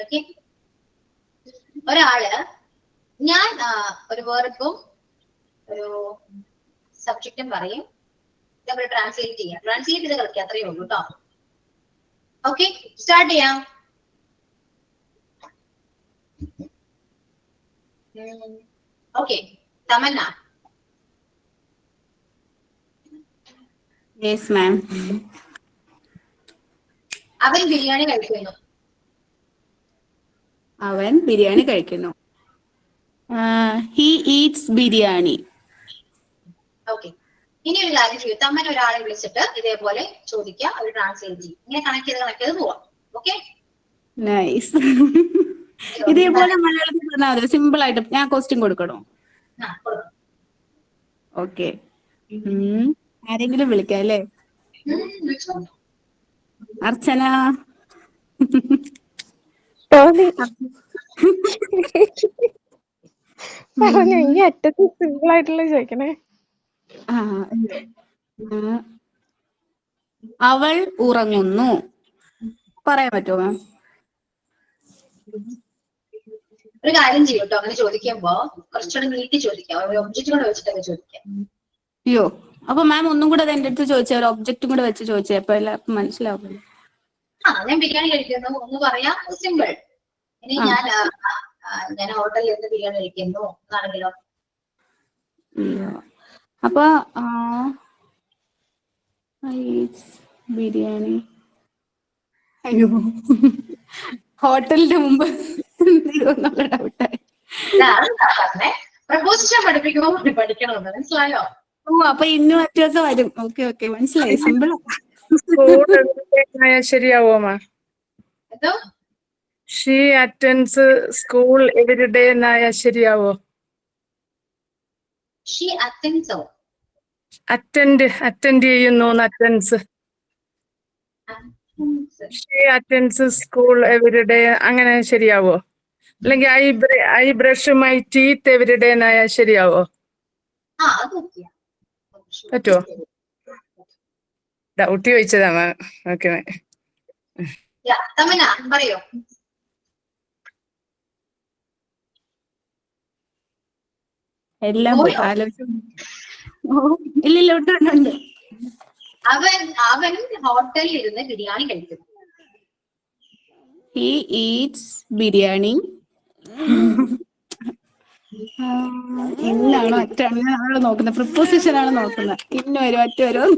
ഓക്കെ. ഒരാള് ഞാൻ ഒരു വേർബും ഒരു സബ്ജക്റ്റും പറയും, നമ്മൾ ട്രാൻസ്ലേറ്റ് ചെയ്യാം. ട്രാൻസ്ലേറ്റ് ചെയ്ത് കളിക്കാം, അത്രയേ ഉള്ളൂ കേട്ടോ. ഓക്കെ, സ്റ്റാർട്ട് ചെയ്യാം. ഓക്കെ, തമന്ന. Yes ma'am. അവൻ ബിരിയാണി കഴിക്കുന്നു. അവൻ ബിരിയാണി കഴിക്കുന്നു. He eats biryani. ഓക്കെ. ഇനി ഒരു കാര്യം ചെയ്യും, തമ്മൻ ഒരാളെ വിളിച്ചിട്ട് ഇതേപോലെ ചോദിക്കുക, അവർ ട്രാൻസ്ലേറ്റ് ചെയ്യും. ഇങ്ങനെ കണക്ട് ചെയ്ത് പോവാം. Okay, nice. ഇതേപോലെ മലയാളത്തിൽ പറഞ്ഞാൽ മതി, സിമ്പിൾ ആയിട്ട്. ഞാൻ ക്വസ്റ്റ്യൻ കൊടുക്കണോ? ഓക്കെ. ആരെങ്കിലും വിളിക്കാം അല്ലേ? അർച്ചന. പറഞ്ഞു ഈ അറ്റത്ത് സിമ്പിൾ ആയിട്ടുള്ള ചോദിക്കണേ. അവൾ ഉറങ്ങുന്നു. പറയാൻ പറ്റുമോ മാം? ഒരു കാര്യം ചെയ്യും കേട്ടോ, അങ്ങനെ ചോദിക്കുമ്പോ കുറച്ചുകൂടെ നീട്ടി ചോദിക്കാം, ഒരു ഒബ്ജക്റ്റ് കൂടെ വെച്ചിട്ടൊക്കെ ചോദിക്കാം. അയ്യോ, അപ്പൊ മാം ഒന്നും കൂടെ എന്റെ അടുത്ത് ചോദിച്ചാൽ, ഒരു ഒബ്ജക്റ്റും കൂടെ വെച്ച് ചോദിച്ചാൽ അപ്പൊ എല്ലാവർക്കും മനസ്സിലാവും. ഞാൻ ബിരിയാണി കഴിക്കുന്നു ഒന്ന് പറയാം, സിമ്പിൾ. ഇനി ഞാൻ ഹോട്ടലിൽ നിന്ന് ബിരിയാണി കഴിക്കുന്നു എന്നാണെങ്കിലോ? അപ്പൊ ബിരിയാണി. അയ്യോ, ഹോട്ടലിന്റെ മുമ്പ് ഡൗട്ടായി. പ്രപ്പോസിഷൻ പഠിപ്പിക്കുമ്പോ പഠിക്കണമെന്ന് മനസ്സിലായോ? ഓ, അപ്പൊ ഇന്നും മറ്റൊക്കെ വരും. ഓക്കെ ഓക്കെ, മനസ്സിലായി. സിമ്പിൾ. ശരിയാവോ മാം? എന്തോ? ഷീ അറ്റൻഡ്സ് സ്കൂൾ എവരിഡേ എന്നായ ശരിയാവോ? ഷീ അറ്റൻഡ്സോ? അറ്റൻഡ് ചെയ്യുന്നു. Attends. She attends school every day, അങ്ങനെ ശരിയാവോ? അല്ലെങ്കിൽ I brush my teeth every day എന്നായ ശരിയാവോ? പറ്റുമോ? ഡൗട്ട് ചോദിച്ചതാ മാം. Okay ma'am. പറയോ? എല്ലാം ഇല്ലില്ല, ഉണ്ട്. അവൻ ഹോട്ടലിൽ ഇരുന്ന് ബിരിയാണി കഴിക്കുന്നു. He eats biryani. ഇന്നാണോ അറ്റാണോ ഞാനാണോ നോക്കുന്നത്? പ്രിപ്പോസിഷൻ ആണ് നോക്കുന്നത്. ഇന്ന് വരും, അറ്റ വരും.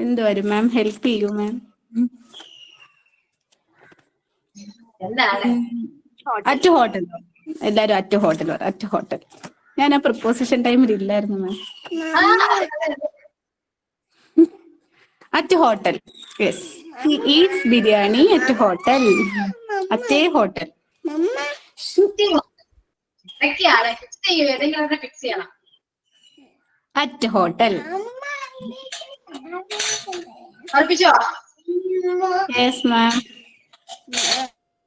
എന്ത് വരും മാം? ഹെൽപ്പ് ചെയ്യൂ മാം. At hotel. എല്ലാരും അറ്റ് ഹോട്ടൽ. At hotel. ഞാൻ ആ പ്രിപ്പോസിഷൻ ടൈമിൽ ഇല്ലായിരുന്നു ma'am. At hotel. Yes, he eats biryani at hotel. അറ്റേ ഹോട്ടൽ. At hotel. ഉറപ്പിച്ചോ? Yes ma'am.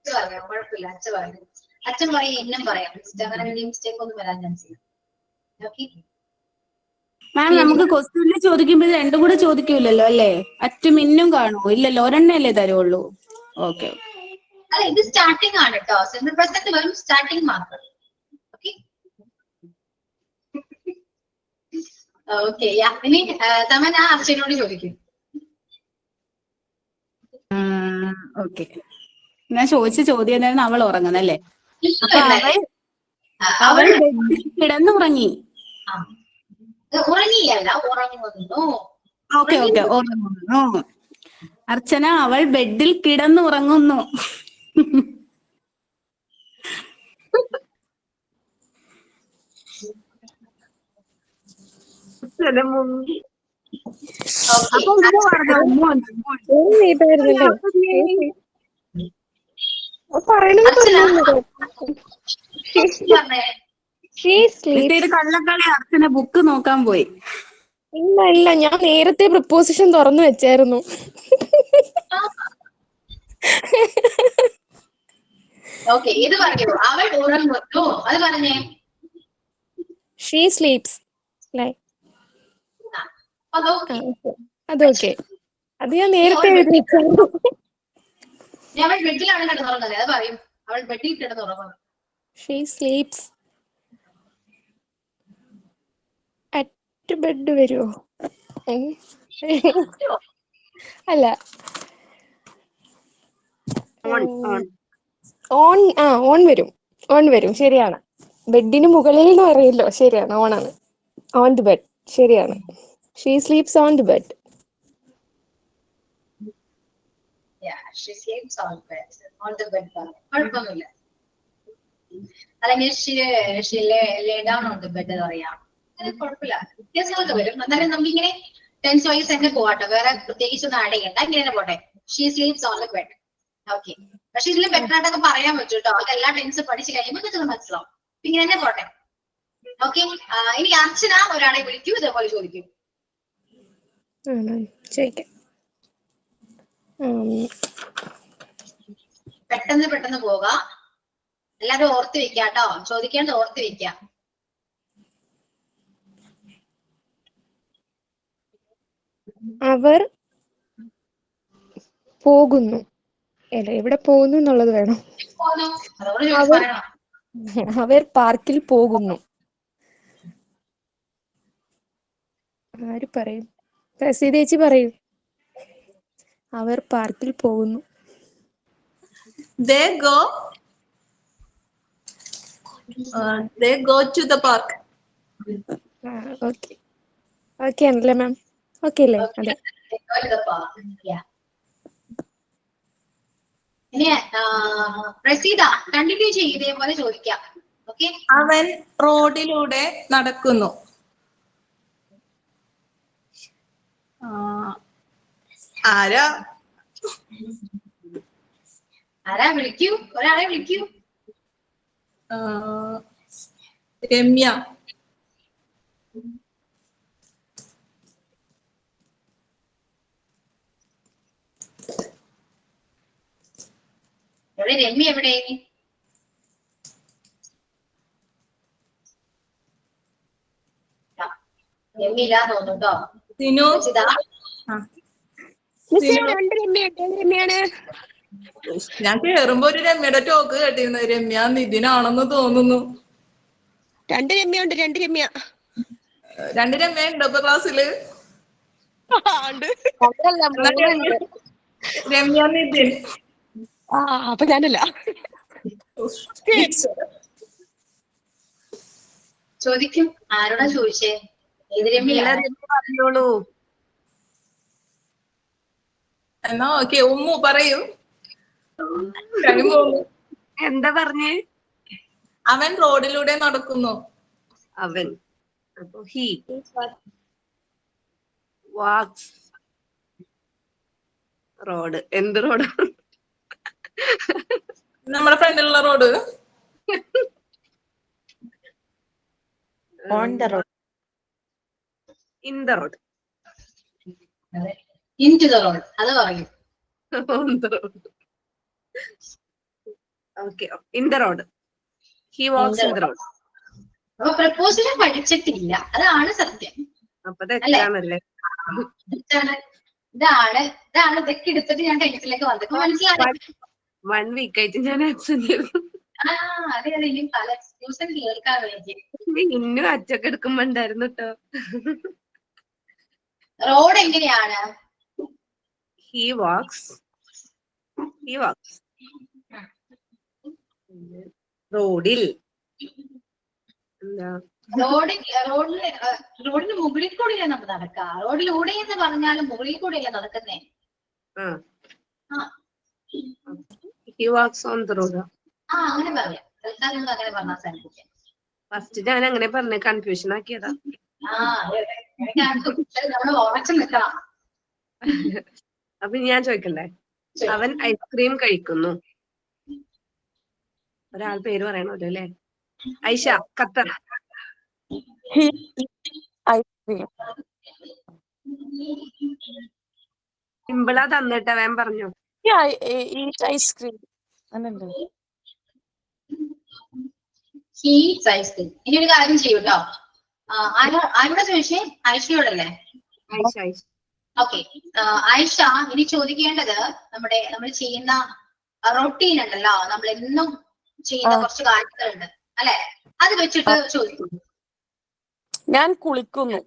പറയാം, കുഴപ്പമില്ല. അച്ഛൻ പറയാം. അച്ഛൻ പറയും, എന്നും പറയാം. അങ്ങനെ വലിയ മിസ്റ്റേക്ക് ഒന്നും വരാൻ ചാൻസ് ഇല്ല. ഓക്കെ. മാം നമുക്ക് ക്വസ്റ്റ്യനിൽ ചോദിക്കുമ്പോൾ രണ്ടും കൂടെ ചോദിക്കൂലല്ലോ അല്ലേ? അറ്റും ഇന്നും കാണുമോ? ഇല്ലല്ലോ, ഒരെണ്ണല്ലേ തരുള്ളൂ. ഓക്കെ. അല്ല, ഇത് സ്റ്റാർട്ടിംഗ് ആണ് കേട്ടോ. സിമ്പിൾ പ്രസന്റ് വെറും സ്റ്റാർട്ടിംഗ് മാത്രം. ഓക്കെ. ഓക്കെ. ഇനി തമൻ ആ അച്ഛനോട് ചോദിക്കും. ഓക്കെ. ഞാൻ ചോദിച്ച ചോദ്യം എന്തായിരുന്നു? അവൾ ഉറങ്ങുന്നല്ലേ? അപ്പൊ അവൾ ബെഡിൽ കിടന്നുറങ്ങി. ഉറങ്ങിയല്ല, ഉറങ്ങുന്നു. ഓക്കെ ഓക്കെ, ഉറങ്ങുന്നു. അർച്ചന, അവൾ ബെഡിൽ കിടന്നുറങ്ങുന്നു. അപ്പൊ ഇത് പറഞ്ഞോ, കള്ളക്കളി. അർച്ചന ബുക്ക് നോക്കാൻ പോയി. ഇല്ല, ഞാൻ നേരത്തെ പ്രപ്പോസിഷൻ തുറന്നു വെച്ചായിരുന്നു. ഓക്കെ, ഇത് പറയൂ. അവൾ ഉറങ്ങുന്നു. അത് പറഞ്ഞേ. She sleeps. അതൊക്കെ അത് ഞാൻ നേരത്തെ എഴുതി വെച്ചായിരുന്നു. അവൾ ബെഡിലാണ് കിടന്നുറങ്ങുന്നത്. അത് പറയും. അവൾ ബെഡിൽ കിടന്നുറങ്ങുന്നു. ഷീ സ്ലീപ്സ് അറ്റ് ബെഡ് വരുമോ? അല്ല, ഓൺ വരും. ശരിയാണ്. ബെഡിന് മുകളിൽ എന്ന് പറയല്ലോ. ശരിയാണ്, ഓണാണ്. On the bed. ശരിയാണ്. She sleeps on the bed. കുഴപ്പമൊന്നുമില്ല. അല്ലെങ്കിൽ lay down on the bed പറയാം. കുഴപ്പമില്ല. വ്യത്യാസങ്ങളൊക്കെ വരും. എന്നാലും നമുക്കിങ്ങനെ ടെൻസ് വൈസ് തന്നെ പോവാട്ടോ. വേറെ പ്രത്യേകിച്ച് ഒന്നും ആഡ് ചെയ്യണ്ട. ഇങ്ങനെ തന്നെ പോട്ടെ. She sleeps on the bed. Okay. പക്ഷെ ഇതിൽ ബെറ്റർ ആയിട്ടൊക്കെ പറയാൻ പറ്റും കേട്ടോ. അതെല്ലാ ടെൻസ് പഠിച്ചു കഴിയുമ്പോൾ നിങ്ങൾക്ക് മനസ്സിലാവും. ഇങ്ങനെ തന്നെ പോട്ടെ. ഓക്കെ. ഇനി അർച്ചന ഒരാളെ വിളിക്കൂ. ഇതേപോലെ ചോദിക്കൂ. ചോദിക്കാം. പെട്ടെന്ന് പോകാം. എല്ലാരും ഓർത്ത് വെക്കാട്ടോ. ചോദിക്കേണ്ട ഓർത്ത് വെക്കാം. അവർ പോകുന്നു. അല്ല, എവിടെ പോകുന്നു എന്നുള്ളത് വേണം. അവർ പാർക്കിൽ പോകുന്നു. ആര് പറയും? പ്രസീതേച്ചി പറയൂ. അവർ പാർക്കിൽ പോകുന്നു. They go to the park. Okay ആണല്ലേ മാം? ഓക്കെ അല്ലേ? അതെ. ഇനി പ്രസീത കണ്ടിന്യൂ ചെയ്യും. ഇതേപോലെ ചോദിക്കാം. ഓക്കെ. അവൻ റോഡിലൂടെ നടക്കുന്നു. ആരാ വിളിക്കൂ. ഒരാളെ വിളിക്കൂ. രമ്യ. രമ്യ എവിടെ? രമ്യ ഇല്ലാ തോന്നുന്നുട്ടോ. സിനു. രമ്യാണ്. ഞാൻ കേറുമ്പോ ഒരു രമ്യയുടെ ടോക്ക് കേട്ടിരുന്നു. രമ്യ നിതിനാണെന്ന് തോന്നുന്നു. രണ്ട് രമ്യ ഉണ്ടോ ഇപ്പൊ ക്ലാസ്സില്? രമ്യ നിതിൻ. അപ്പൊ ഞാനല്ല. ചോദിക്കും. ആരോടാ ചോദിച്ചേ? ഏത് രമ്യ? പറഞ്ഞോളൂ. എന്നാ ഓക്കെ, ഉമ്മു പറയൂ. എന്താ പറഞ്ഞേ? അവൻ റോഡിലൂടെ നടക്കുന്നു. അവൻ. അപ്പൊ he walks റോഡ്. എന്ത് റോഡ്? നമ്മുടെ ഫ്രണ്ടിലുള്ള road. On the road. In the road. അതെ, ഇൻ ടു ദ റോഡ് അത് പറയും. On the road. Okay, in the road. He walks in the road. അപ്പൊ പ്രപ്പോസിഷൻ പഠിച്ചിട്ടില്ല, അതാണ് സത്യം. അപ്പൊ തെറ്റാണല്ലേ? ഇതാണ് ഇതൊക്കെ എടുത്തിട്ട് ഞാൻ ടെൻത്തിലേക്ക് വന്നത് മനസ്സിലായി. 1 week ആയിട്ട് ഞാൻ ആബ്സെന്റ് ആയിരുന്നു. അതെ ഇനി പല എക്സ്ക്യൂസും കേൾക്കാൻ വേണ്ടി. ഇന്നും അച്ചൊക്കെ എടുക്കുമ്പോ ഉണ്ടായിരുന്നു കേട്ടോ. റോഡ് എങ്ങനെയാണ്? He walks. റോഡിൽ എന്താ? റോഡിന് മുകളിൽ കൂടെയല്ലേ നമ്മൾ നടക്കുക. റോഡിലൂടെ എന്ന് പറഞ്ഞാലും മുകളിൽ കൂടെയല്ലേ നടക്കുന്നേ. He walks on the road. അങ്ങനെ പറയാം. അങ്ങനെ പറഞ്ഞാൽ സാധിക്കും. ഫസ്റ്റ് ഞാൻ അങ്ങനെ പറഞ്ഞ കൺഫ്യൂഷൻ ആക്കിയതാ. നമ്മള് ഉറച്ചു നിൽക്കണം. അപ്പൊ ഞാൻ ചോദിക്കണ്ടേ? അവൻ ഐസ്ക്രീം കഴിക്കുന്നു. ഒരാൾ പേര് പറയണല്ലോ അല്ലേ? ഐഷ, ഖത്തർ. സിമ്പിളാ തന്നിട്ട വേം പറഞ്ഞു. Ice cream ice cream. ഇനി ഒരു കാര്യം ചെയ്യൂട്ടോ. ആരോടെ ചോദിച്ചേ? ഐഷയോടല്ലേ? ഓക്കെ, ഐഷ ഇനി ചോദിക്കേണ്ടത് നമ്മൾ ചെയ്യുന്ന റൊട്ടീൻ ഉണ്ടല്ലോ, നമ്മൾ എന്നും ചെയ്യുന്ന കുറച്ച് കാര്യങ്ങളുണ്ട് അല്ലെ, അത് വെച്ചിട്ട് ചോദിക്കുന്നു. ഞാൻ കുളിക്കുന്നു.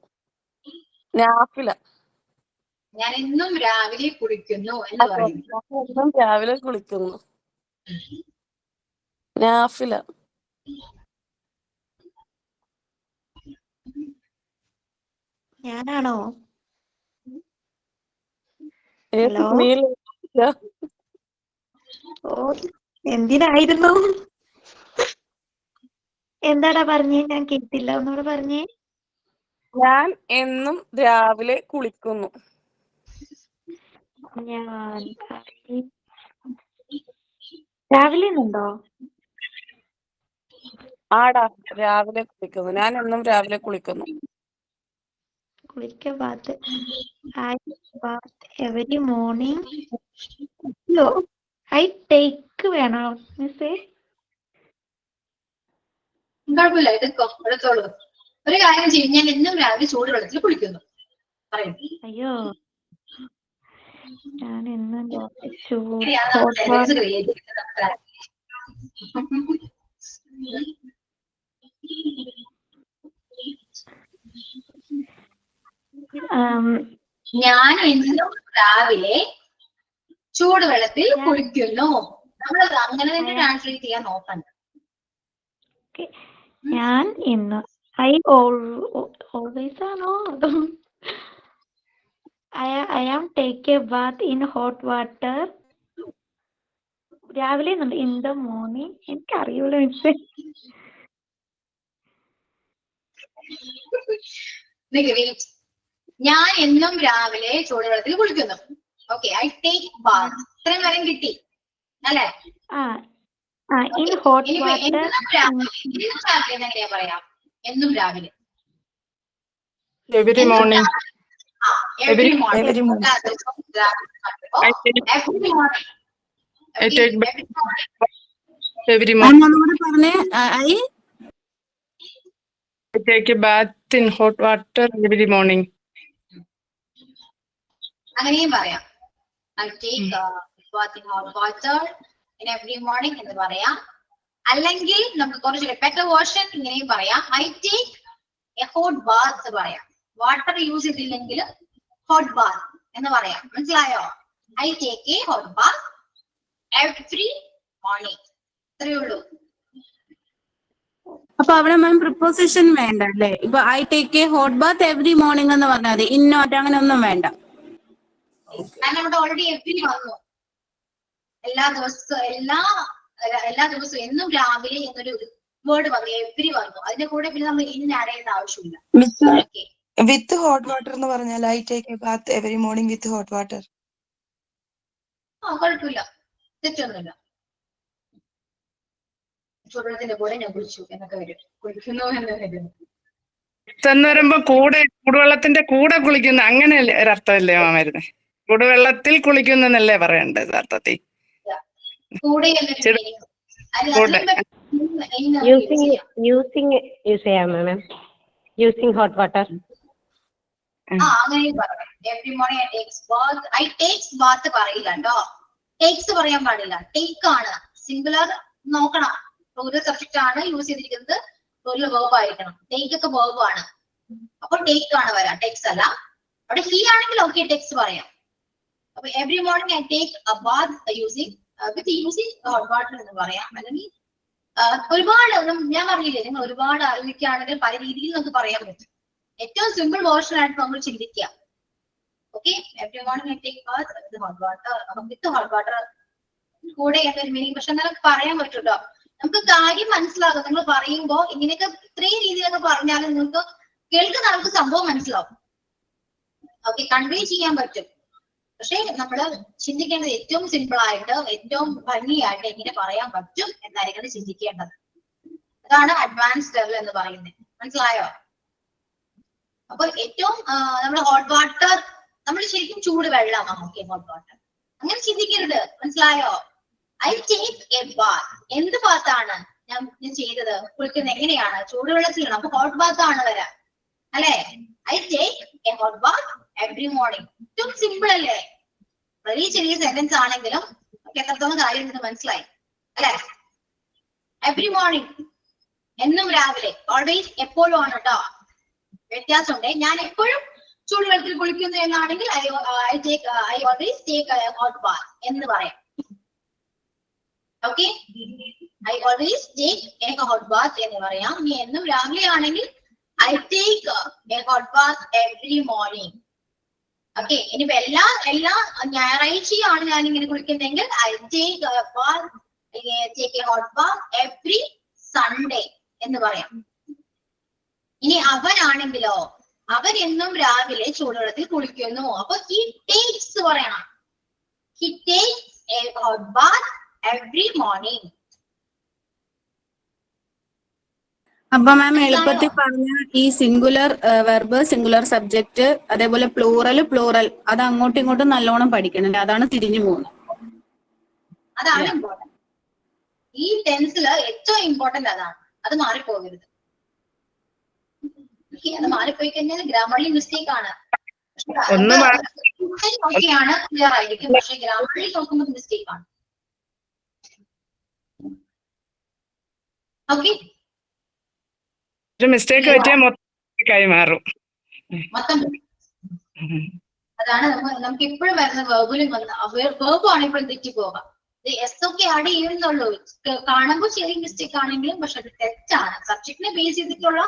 നാഫില. ഞാൻ എന്നും രാവിലെ കുളിക്കുന്നു എന്ന് പറയുന്നു. രാവിലെ കുളിക്കുന്നു. നാഫില. ഞാനാണോ? ഹലോ. ഓ, എന്തിനായിരുന്നു? എന്താടാ പറഞ്ഞേ? ഞാൻ കേട്ടില്ല, ഒന്നുകൂടെ പറഞ്ഞേ. ഞാൻ എന്നും രാവിലെ കുളിക്കുന്നു. ഞാൻ രാവിലെ ഉണ്ടോ? ആടാ, രാവിലെ കുളിക്കുന്നു. ഞാൻ എന്നും രാവിലെ കുളിക്കുന്നു. കുളിക്ക bath. I bath every morning. I take വേണോ മിസ്സേ? കുഴപ്പമില്ല, എടുത്തോളൂ. ഒരു കാര്യം ചെയ്യും, ഞാൻ എന്നും രാവിലെ ചൂടുവെള്ളത്തിൽ കുളിക്കുന്നു പറയും. അയ്യോ, ഞാൻ എന്നും ഞാൻ എന്നും രാവിലെ ചൂടുവെള്ളത്തിൽ കുളിക്കുന്നു. നമ്മൾ അങ്ങനെ തന്നെ ട്രാൻസ്ലേറ്റ് ചെയ്യാൻ നോക്കണ്ട. ഞാൻ എന്നും ഐ ഓൾവേസ് ആണോ? I am take a bath in hot water. രാവിലെ in the morning. എനിക്കറിയൂല മിസ്സേ. ഞാൻ എന്നും രാവിലെ ചൂടുവെള്ളത്തിൽ കുളിക്കുന്നു. Okay, I take bath. ഇത്രയും വരം കിട്ടി അല്ലേ? in hot water. എങ്ങനെയാ പറയാം? എന്നും രാവിലെ. Every morning. Every morning. Every morning. I take bath every morning. I take a bath in hot water every morning. അങ്ങനെയും പറയാം. I take bath in hot water in every morning എന്ന് പറയാം. അല്ലെങ്കിൽ നമുക്ക് കുറച്ച് ബെറ്റർ വേർഷൻ ഇങ്ങനെയും പറയാം. I take a hot bath പറയാം. വാട്ടർ യൂസ് ചെയ്തില്ലെങ്കിൽ ഹോട്ട് ബാത്ത് എന്ന് പറയാം. മനസ്സിലായോ? I take a hot bath every morning. ഇത്രയേ ഉള്ളൂ. അപ്പൊ അവിടെ മാം പ്രിപ്പോസിഷൻ വേണ്ട അല്ലേ? ഇപ്പൊ I take a hot bath every morning എന്ന് പറഞ്ഞാൽ മതി. ഇന്നോട്ട് അങ്ങനെ ഒന്നും വേണ്ട. കാരണം ഇവിടെ ഓൾറെഡി എവരി വന്നു. എല്ലാ ദിവസവും എന്നും രാവിലെ എന്നൊരു വേർഡ് വന്നു, എവരി വന്നു. അതിന്റെ കൂടെ പിന്നെ നമ്മൾ ഇന്ന് ആഡ് ചെയ്യേണ്ട ആവശ്യമില്ല. വിത്ത് ഹോട്ട് വാട്ടർ എന്ന് പറഞ്ഞാൽ I take a bath every morning with hot water. കുഴപ്പമില്ല, തെറ്റൊന്നുമില്ല. ചൂടുവെള്ളത്തിന്റെ കൂടെ ഞാൻ കുളിച്ചു എന്നൊക്കെ വരും. കുളിക്കുന്നു എന്ന് വരും. എന്ന് പറയുമ്പോ ചൂടുവെള്ളത്തിന്റെ കൂടെ കുളിക്കുന്ന അങ്ങനെ ഒരർത്ഥമല്ലേ മാം വരുന്നത്? ചൂടുവെള്ളത്തിൽ കുളിക്കുന്നു എന്നല്ലേ പറയേണ്ടത് അർത്ഥത്തിൽ? കൂടെ എന്നൊരു ചെറു- meaning. അത് കൂടെ. അതിലും better നമുക്ക് use ചെയ്യാം. യൂസ് ചെയ്യാം യൂസിങ് ഹോട്ട് വാട്ടർ. അങ്ങനെ പറയാം. Every morning I takes bath. I takes bath പറയില്ല കേട്ടോ. ടേക്സ് പറയാൻ പാടില്ല. ടേക്ക് ആണ് സിംഗുലർ നോക്കണം. ഒരു സബ്ജക്റ്റ് ആണ് യൂസ് ചെയ്തിരിക്കുന്നത്, ഒരു വേർബ് ആയിരിക്കണം. ടേക്ക് ഒക്കെ വേർബ് ആണ്, അപ്പൊ ടേക്ക് ആണ് വരാം, ടെക്സ് അല്ല. അവിടെ ഹി ആണെങ്കിൽ ഓക്കെ ടെക്സ് പറയാം. അപ്പൊ every morning I take a bath using hot water എന്ന് പറയാം. അല്ലെങ്കിൽ ഒരുപാട് ഞാൻ പറഞ്ഞില്ലേ, നിങ്ങൾ ഒരുപാട് അറിയിക്കുകയാണെങ്കിൽ പല രീതിയിൽ നമുക്ക് പറയാൻ പറ്റും. ഏറ്റവും സിമ്പിൾ വേർഷൻ ആയിട്ട് നമ്മൾ ചിന്തിക്കുക. Okay, every morning I take Baat with hot water. With hot water കൂടെ എന്നൊരു മീനിങ്. പക്ഷെ എന്നാലും പറയാൻ പറ്റൂട്ടോ, നമുക്ക് കാര്യം മനസ്സിലാകും. നിങ്ങൾ പറയുമ്പോ ഇങ്ങനെയൊക്കെ ഇത്രയും രീതിയിലൊക്കെ പറഞ്ഞാൽ നിങ്ങൾക്ക് കേൾക്കുന്ന ആൾക്ക് സംഭവം മനസ്സിലാവും. ഓക്കെ, കൺവേ ചെയ്യാൻ പറ്റും. പക്ഷെ നമ്മള് ചിന്തിക്കേണ്ടത് ഏറ്റവും സിമ്പിൾ ആയിട്ട് ഏറ്റവും ഭംഗിയായിട്ട് എങ്ങനെ പറയാൻ പറ്റും എന്നായിരിക്കണം ചിന്തിക്കേണ്ടത്. അതാണ് അഡ്വാൻസ്ഡ് ലെവൽ എന്ന് പറയുന്നത്. മനസ്സിലായോ? അപ്പൊ ഏറ്റവും നമ്മൾ ഹോട്ട് വാട്ടർ, നമ്മൾ ശരിക്കും ചൂട് വെള്ളമാണ്. ഓക്കെ, ഹോട്ട് വാട്ടർ അങ്ങനെ ചിന്തിക്കരുത്. മനസ്സിലായോ? I take a bath. എന്ത് ബാത്താണ് ഞാൻ ചെയ്തത്? കുളിക്കുന്നത് എങ്ങനെയാണ്? ചൂടുവെള്ളത്തിലാണ്. അപ്പൊ ഹോട്ട് ബാത്ത് ആണ് വരാം അല്ലെ? I take a hot bath every morning. ഏറ്റവും സിമ്പിൾ അല്ലേ? വളരെ ചെറിയ സെന്റൻസ് ആണെങ്കിലും എത്രത്തോളം കാര്യം നിങ്ങൾക്ക് മനസ്സിലായി അല്ലെ? എവറി മോർണിംഗ്, എന്നും രാവിലെ. ഓൾവേസ് എപ്പോഴും ആണ് കേട്ടോ, വ്യത്യാസമുണ്ട്. ഞാൻ എപ്പോഴും ചൂടുവെള്ളത്തിൽ കുളിക്കുന്നു എന്നാണെങ്കിൽ I always take a hot bath എന്ന് പറയാം. Okay, I always take a hot bath എന്ന് പറയാം. ഇനി എന്നും രാവിലെ ആണെങ്കിൽ I take a hot bath every morning. Okay, ഇനിയിപ്പോ എല്ലാ ഞായറാഴ്ചയാണ് ഞാൻ ഇങ്ങനെ കുളിക്കുന്നെങ്കിൽ I take a hot bath every Sunday എന്ന് പറയാം. ഇനി അവനാണെങ്കിലോ, അവൻ എന്നും രാവിലെ ചൂടുവെള്ളത്തിൽ കുളിക്കുന്നു. അപ്പൊ ഹി ടേക്സ് പറയണം. He takes a hot bath every morning. അപ്പൊ മാം എളുപ്പത്തിൽ പറഞ്ഞ ഈ സിംഗുലർ വെർബ്, സിംഗുലർ സബ്ജക്ട്, അതേപോലെ പ്ലൂറൽ അത് അങ്ങോട്ടും ഇങ്ങോട്ടും നല്ലോണം പഠിക്കണം. അതാണ് തിരിഞ്ഞു പോകുന്നത്. അതാണ് ഇമ്പോർട്ടന്റ്. ഈ ടെൻസില് ഏറ്റവും ഇമ്പോർട്ടന്റ് അതാണ്. അത് മാറിപ്പോകരുത്. അത് മാറിപ്പോയി കഴിഞ്ഞാൽ ഗ്രാമർലി മിസ്റ്റേക്ക് ആണ്. ഓക്കെയാണ്, ക്ലിയർ ആയിരിക്കും. പക്ഷെ ഗ്രാമർലി നോക്കുമ്പോൾ മിസ്റ്റേക്ക് ആണ്. ഓക്കെ, മിസ്റ്റേക്ക് പറ്റിയാൽ മൊത്തം മാറും. അതാണ് നമുക്ക് ഇപ്പോഴും വരുന്ന വേർബിലും വേർബാണ് ഇപ്പോഴും തെറ്റി പോകാം. എസ് ഒക്കെ ആഡ് ചെയ്യുന്നുള്ളൂ. കാണുമ്പോൾ ചെറിയ മിസ്റ്റേക്ക് ആണെങ്കിലും പക്ഷെ അത് തെറ്റാണ്. സബ്ജക്റ്റിനെ ബേസ് ചെയ്തിട്ടുള്ള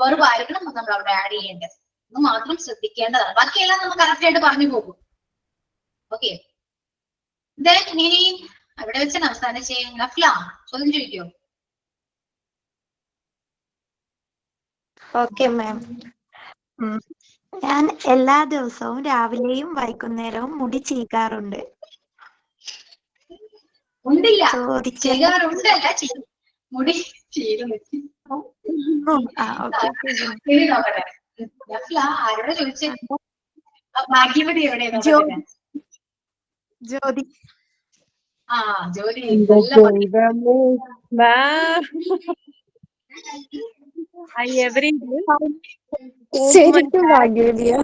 വെർബ് ആയിരിക്കണം നമ്മൾ അവിടെ ആഡ് ചെയ്യേണ്ടത്. അത് മാത്രം ശ്രദ്ധിക്കേണ്ടതാണ്. ബാക്കിയെല്ലാം നമുക്ക് കറക്റ്റ് ആയിട്ട് പറഞ്ഞു പോകും. ഓക്കെ, ഇനി അവിടെ വെച്ചാണ് അവസാനം ചെയ്യുന്ന ചോദ്യം ചോദിക്കോ? Okay ma'am. ഞാൻ എല്ലാ ദിവസവും രാവിലെയും വൈകുന്നേരവും മുടി ചീകാറുണ്ട്. ഉണ്ടില്ല, ചെയ്യാറുണ്ടല്ല, മുടി ആരോടെ ചോദിച്ചേ? ഭാഗ്യമതി എവിടെയാണ്? ജ്യോതി. ജ്യോതി ശരിക്കും ഭാഗ്യവതിയാ.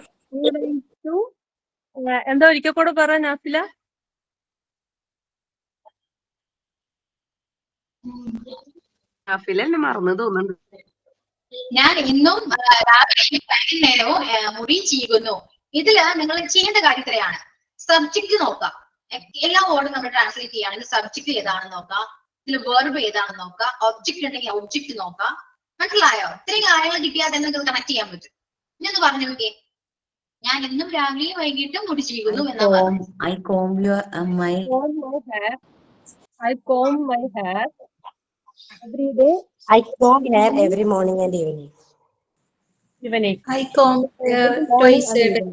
എന്തോ ഒരിക്കൽ കൂടെ പറ നാഫില. നാഫില എന്നെ മറന്നു തോന്നുന്നുണ്ട്. ഞാൻ ഇന്നും വൈകുന്നേരവും മുടി ചീകുന്നു. ഇതില് നിങ്ങൾ ചെയ്യേണ്ട കാര്യം ഇത്രയാണ്. സബ്ജക്ട് നോക്കാം. എല്ലാ വേർഡും നമ്മൾ ട്രാൻസ്ലേറ്റ് ചെയ്യുകയാണെങ്കിൽ സബ്ജക്ട് ഏതാണെന്ന് നോക്കാം. ഇതിൽ വേർബ് ഏതാണെന്ന് നോക്കാം. ഒബ്ജക്ട് ഉണ്ടെങ്കിൽ ഒബ്ജക്ട് നോക്കാം. മനസ്സിലായോ? ഇത്രയും കാര്യങ്ങൾ കിട്ടിയാൽ തന്നെ നിങ്ങൾക്ക് കണക്ട് ചെയ്യാൻ പറ്റും. ഇനി ഒന്ന് പറഞ്ഞു നോക്കിയേ. ഞാൻ എന്നും രാവിലെയും വൈകിട്ടും മുടി ചീകുന്നു എന്നാ പറഞ്ഞു. I comb my hair every day. I comb hair every morning and evening. I comb hair twice a day.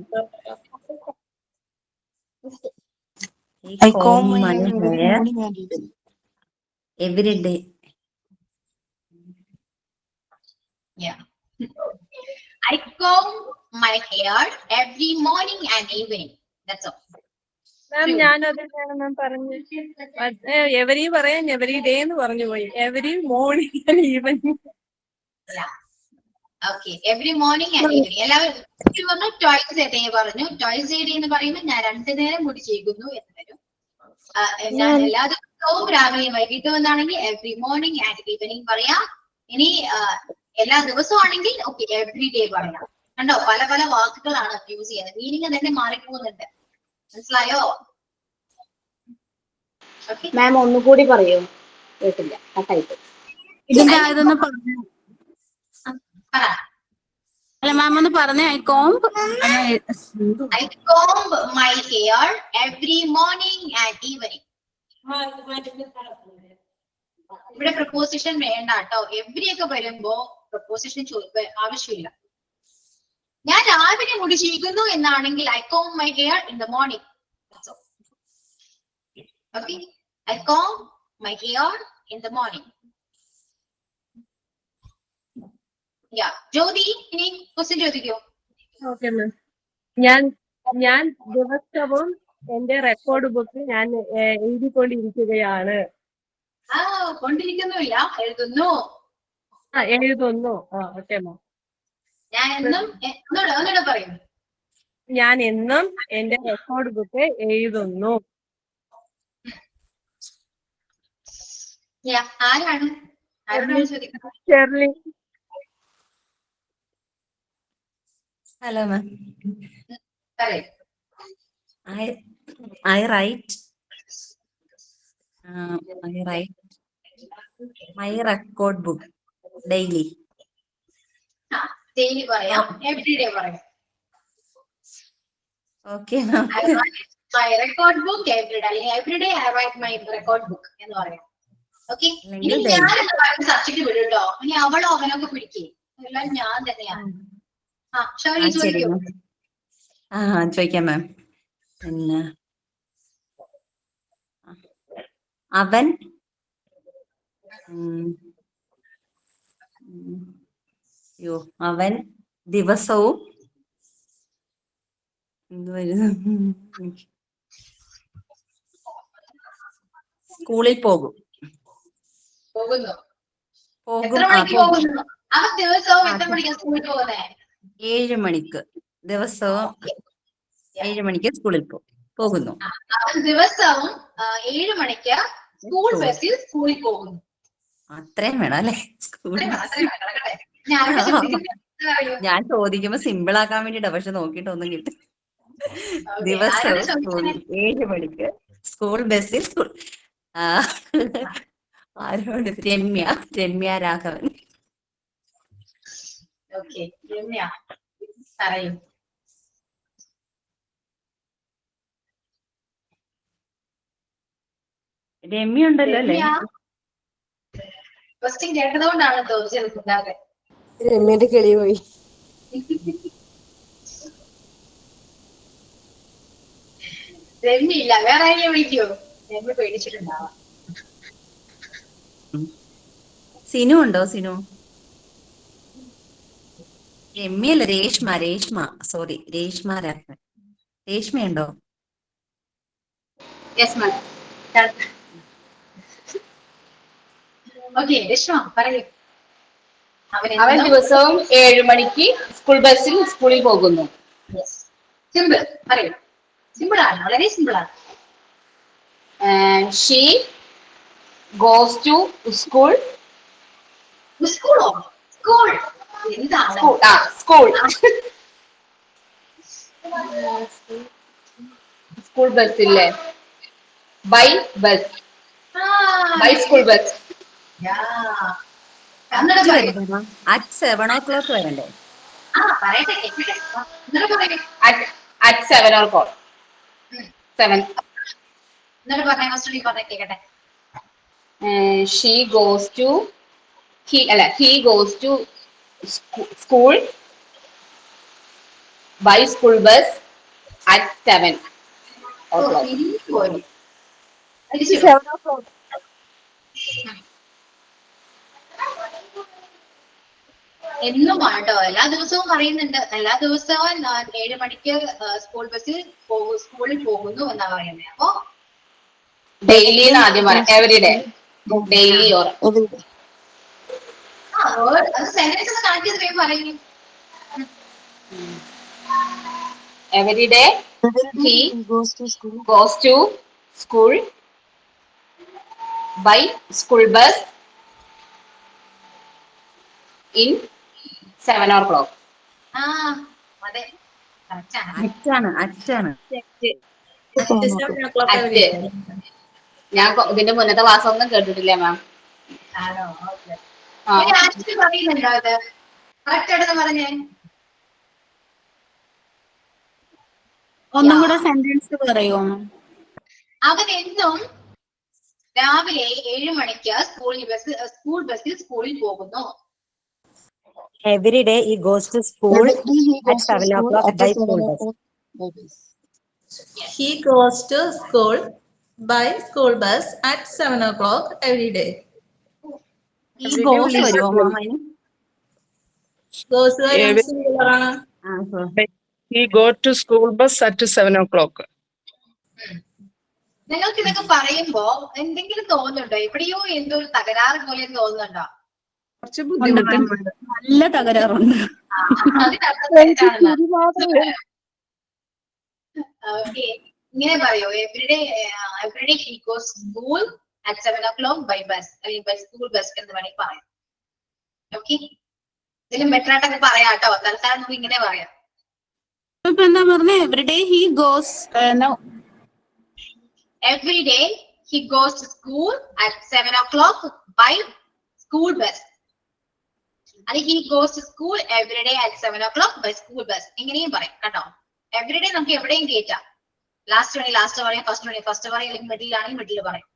I comb my hair every day. Yeah. I comb my hair every morning and evening. That's all. മാം ഞാനതിനാണ് മാം പറഞ്ഞു every പറയാൻ every day എന്ന് പറഞ്ഞു പോയി every morning and evening. Yeah. Okay. Every morning and evening. എല്ലാവരും പറഞ്ഞു twice a day പറഞ്ഞു. Twice a day എന്ന് പറയുമ്പോൾ ഞാൻ 2 നേരം കൂടി ചെയ്യുന്നു എന്ന് വരും. ഞാൻ എല്ലാ ദിവസവും രാവിലെയും വൈകിട്ടും എന്നാണെങ്കിൽ എവറി മോർണിംഗ് ആൻഡ് ഈവനിങ് പറയാം. ഇനി എല്ലാ ദിവസവും ആണെങ്കിൽ ഓക്കെ എവറി ഡേ പറയാം. കണ്ടോ, പല പല വാക്കുകളാണ് യൂസ് ചെയ്യുന്നത്. മീനിങ് തന്നെ മാറിപ്പോകുന്നുണ്ട്. മനസ്സിലായോ? മാം ഒന്നുകൂടി പറയൂ, കേട്ടില്ല, കട്ടായിട്ട്. ഇതിന്റെ ഇതൊന്ന് പറഞ്ഞു. അല്ല മാം ഒന്ന് പറഞ്ഞേ. I comb my hair every morning and evening. ഇവിടെ പ്രപ്പോസിഷൻ വേണ്ട കേട്ടോ. എവരി ഒക്കെ വരുമ്പോ പ്രപ്പോസിഷൻ ആവശ്യമില്ല. ഞാൻ രാവിലെ മുടി ചീകുന്നു എന്നാണെങ്കിൽ I comb my hair in the morning. Okay, I comb my hair in the morning. Yeah, Jyoti, ഇനി ക്വസ്റ്റ്യൻ ചോദിക്കോ? Okay ma'am. ഞാൻ ദിവസവും എന്റെ റെക്കോർഡ് ബുക്ക് ഞാൻ എഴുതിക്കൊണ്ടിരിക്കുകയാണ്. കൊണ്ടിരിക്കുന്നില്ല, എഴുതുന്നു. എഴുതുന്നു. Okay ma'am. ഞാൻ എന്നും ഒന്നുകൂടെ പറയും. ഞാൻ എന്നും എന്റെ റെക്കോർഡ് ബുക്ക് എഴുതുന്നു. ആരാണ് ചോദിക്കുന്നത്? Shirley. Hello, ma'am. Correct. I write my record book daily. Daily പറയാം, every day പറയാം. Okay, ma'am. I write my record book every day. Every day I write my record book എന്ന് പറയാം. Okay. ഇനി ഞാൻ എന്ന് പറയുന്ന സബ്ജക്ട് വിടും കേട്ടോ. ഇനി അവളോ അവനൊക്കെ പിടിക്കേ. എല്ലാം ഞാൻ തന്നെയാണ്. ചോദിക്കാം മാം. പിന്നെ അവൻ അവൻ ദിവസവും സ്കൂളിൽ പോകും. പോകുന്നു. പോകും. 7 മണിക്ക് ദിവസവും 7 മണിക്ക് സ്കൂളിൽ പോകുന്നു. ദിവസവും 7 മണിക്ക് സ്കൂൾ ബസ്സിൽ സ്കൂളിൽ പോകുന്നു. അത്രയും വേണം അല്ലെ? ഞാൻ ചോദിക്കുമ്പോ സിമ്പിൾ ആക്കാൻ വേണ്ടിട്ടാ, പക്ഷെ നോക്കിയിട്ടൊന്നും കിട്ടും. ദിവസവും 7 മണിക്ക് സ്കൂൾ ബസ്സിൽ ആരോട്? രമ്യ രാഘവൻ. ഓക്കെ, രമ്യ പറയൂ. രമ്യ ഉണ്ടല്ലോ അല്ലേ? ക്വസ്റ്റ്യൻ കേട്ടതുകൊണ്ടാണ് തോന്നിച്ചത്. രമ്യന്റെ കിളി പോയി. രമ്യ ഇല്ല, വേറെ ആരെയും വിളിക്കോ? രമ്യ പേടിച്ചിട്ടുണ്ടാവാം. സിനു ഉണ്ടോ? സിനു. രമ്യല്ല, രേഷ്മ. സോറി, രേഷ്മ രാഘവൻ. രേഷ്മയുണ്ടോ? Yes ma'am. ഓക്കെ, രേഷ്മ പറയൂ. അവൻ ദിവസവും 7 മണിക്ക് സ്കൂൾ ബസ്സിൽ സ്കൂളിൽ പോകുന്നു. സിമ്പിൾ പറയൂ. സിമ്പിൾ ആണ്, വളരെ സിമ്പിൾ ആണ്. She goes to school. സ്കൂളോ? സ്കൂൾ എന്താണ്? സ്കൂൾ സ്കൂൾ ബസ്സില്ലേ? By bus. By school bus. at 7 o'clock വരണ്ടേ? at 7 o'clock. 7. He goes to school by school bus at 7 o'clock. 7 o'clock. എന്നുമാണ് കേട്ടോ. എല്ലാ ദിവസവും പറയുന്നുണ്ട്. എല്ലാ ദിവസവും 7 മണിക്ക് സ്കൂൾ ബസ്സിൽ സ്കൂളിൽ പോകുന്നു എന്നാ പറയുന്നത്. അപ്പൊ ഡെയിലി ആദ്യം പറയാം. എവരിഡേ, ഡെയിലി ഓർ അത് സെന്റൻസ് ഒന്ന് കണക്ട് ചെയ്ത് വേഗം പറയും. Everyday he goes to school by school bus in 7 o'clock. അതെ, അച്ഛാണ് ഞാൻ ഇതിന്റെ മുന്നത്തെ ക്ലാസ് ഒന്നും കേട്ടിട്ടില്ല മാം. ആണോ? ഓക്കെ. പറയുന്നുണ്ടോ അത് കറക്റ്റ് ആയിട്ടെന്ന് പറഞ്ഞേ? ഒന്നും കൂടെ സെന്റൻസ് പറയുമോ? അവൻ എന്നും രാവിലെ 7 മണിക്ക് സ്കൂൾ ബസ്സിൽ സ്കൂളിൽ പോകുന്നു. Every day he goes to school at 7 o'clock by school bus. He goes to school by school bus at 7 o'clock every day. ഈ ഗോസ് വരുമോ മാമന്? Goes singular ആണ്. He go to school bus at 7 o'clock. നിങ്ങൾക്ക് ഇതൊക്കെ പറയുമ്പോ എന്തെങ്കിലും തോന്നുന്നുണ്ടോ? എവിടെയോ എന്തോ ഒരു തകരാറ് പോലെ തോന്നുന്നുണ്ടോ? നല്ല തകരാറുണ്ട്. ഇങ്ങനെ പറയോ? Everyday he goes school at 7 o'clock by bus, അല്ലെങ്കിൽ ബൈ സ്കൂൾ ബസ് എന്ന് വേണമെങ്കിൽ പറയാം. ഓക്കെ, ഇതിലും ബെറ്റർ ആയിട്ടൊക്കെ പറയാട്ടോ. തൽക്കാലം നമുക്ക് ഇങ്ങനെ പറയാം. ഇപ്പൊ എന്താ പറഞ്ഞ? Everyday he goes Every day he goes to school at 7 o'clock by school bus. He goes to school every day at 7 o'clock by school bus. ഇങ്ങനെയും പറയാം കേട്ടോ. എവറിഡേ നമുക്ക് എവിടെയും കേറ്റാം. ലാസ്റ്റ് പറയാം, ഫസ്റ്റ് പറയാം, അല്ലെങ്കിൽ മിഡിൽ ആണെങ്കിൽ മിഡിൽ പറയാം.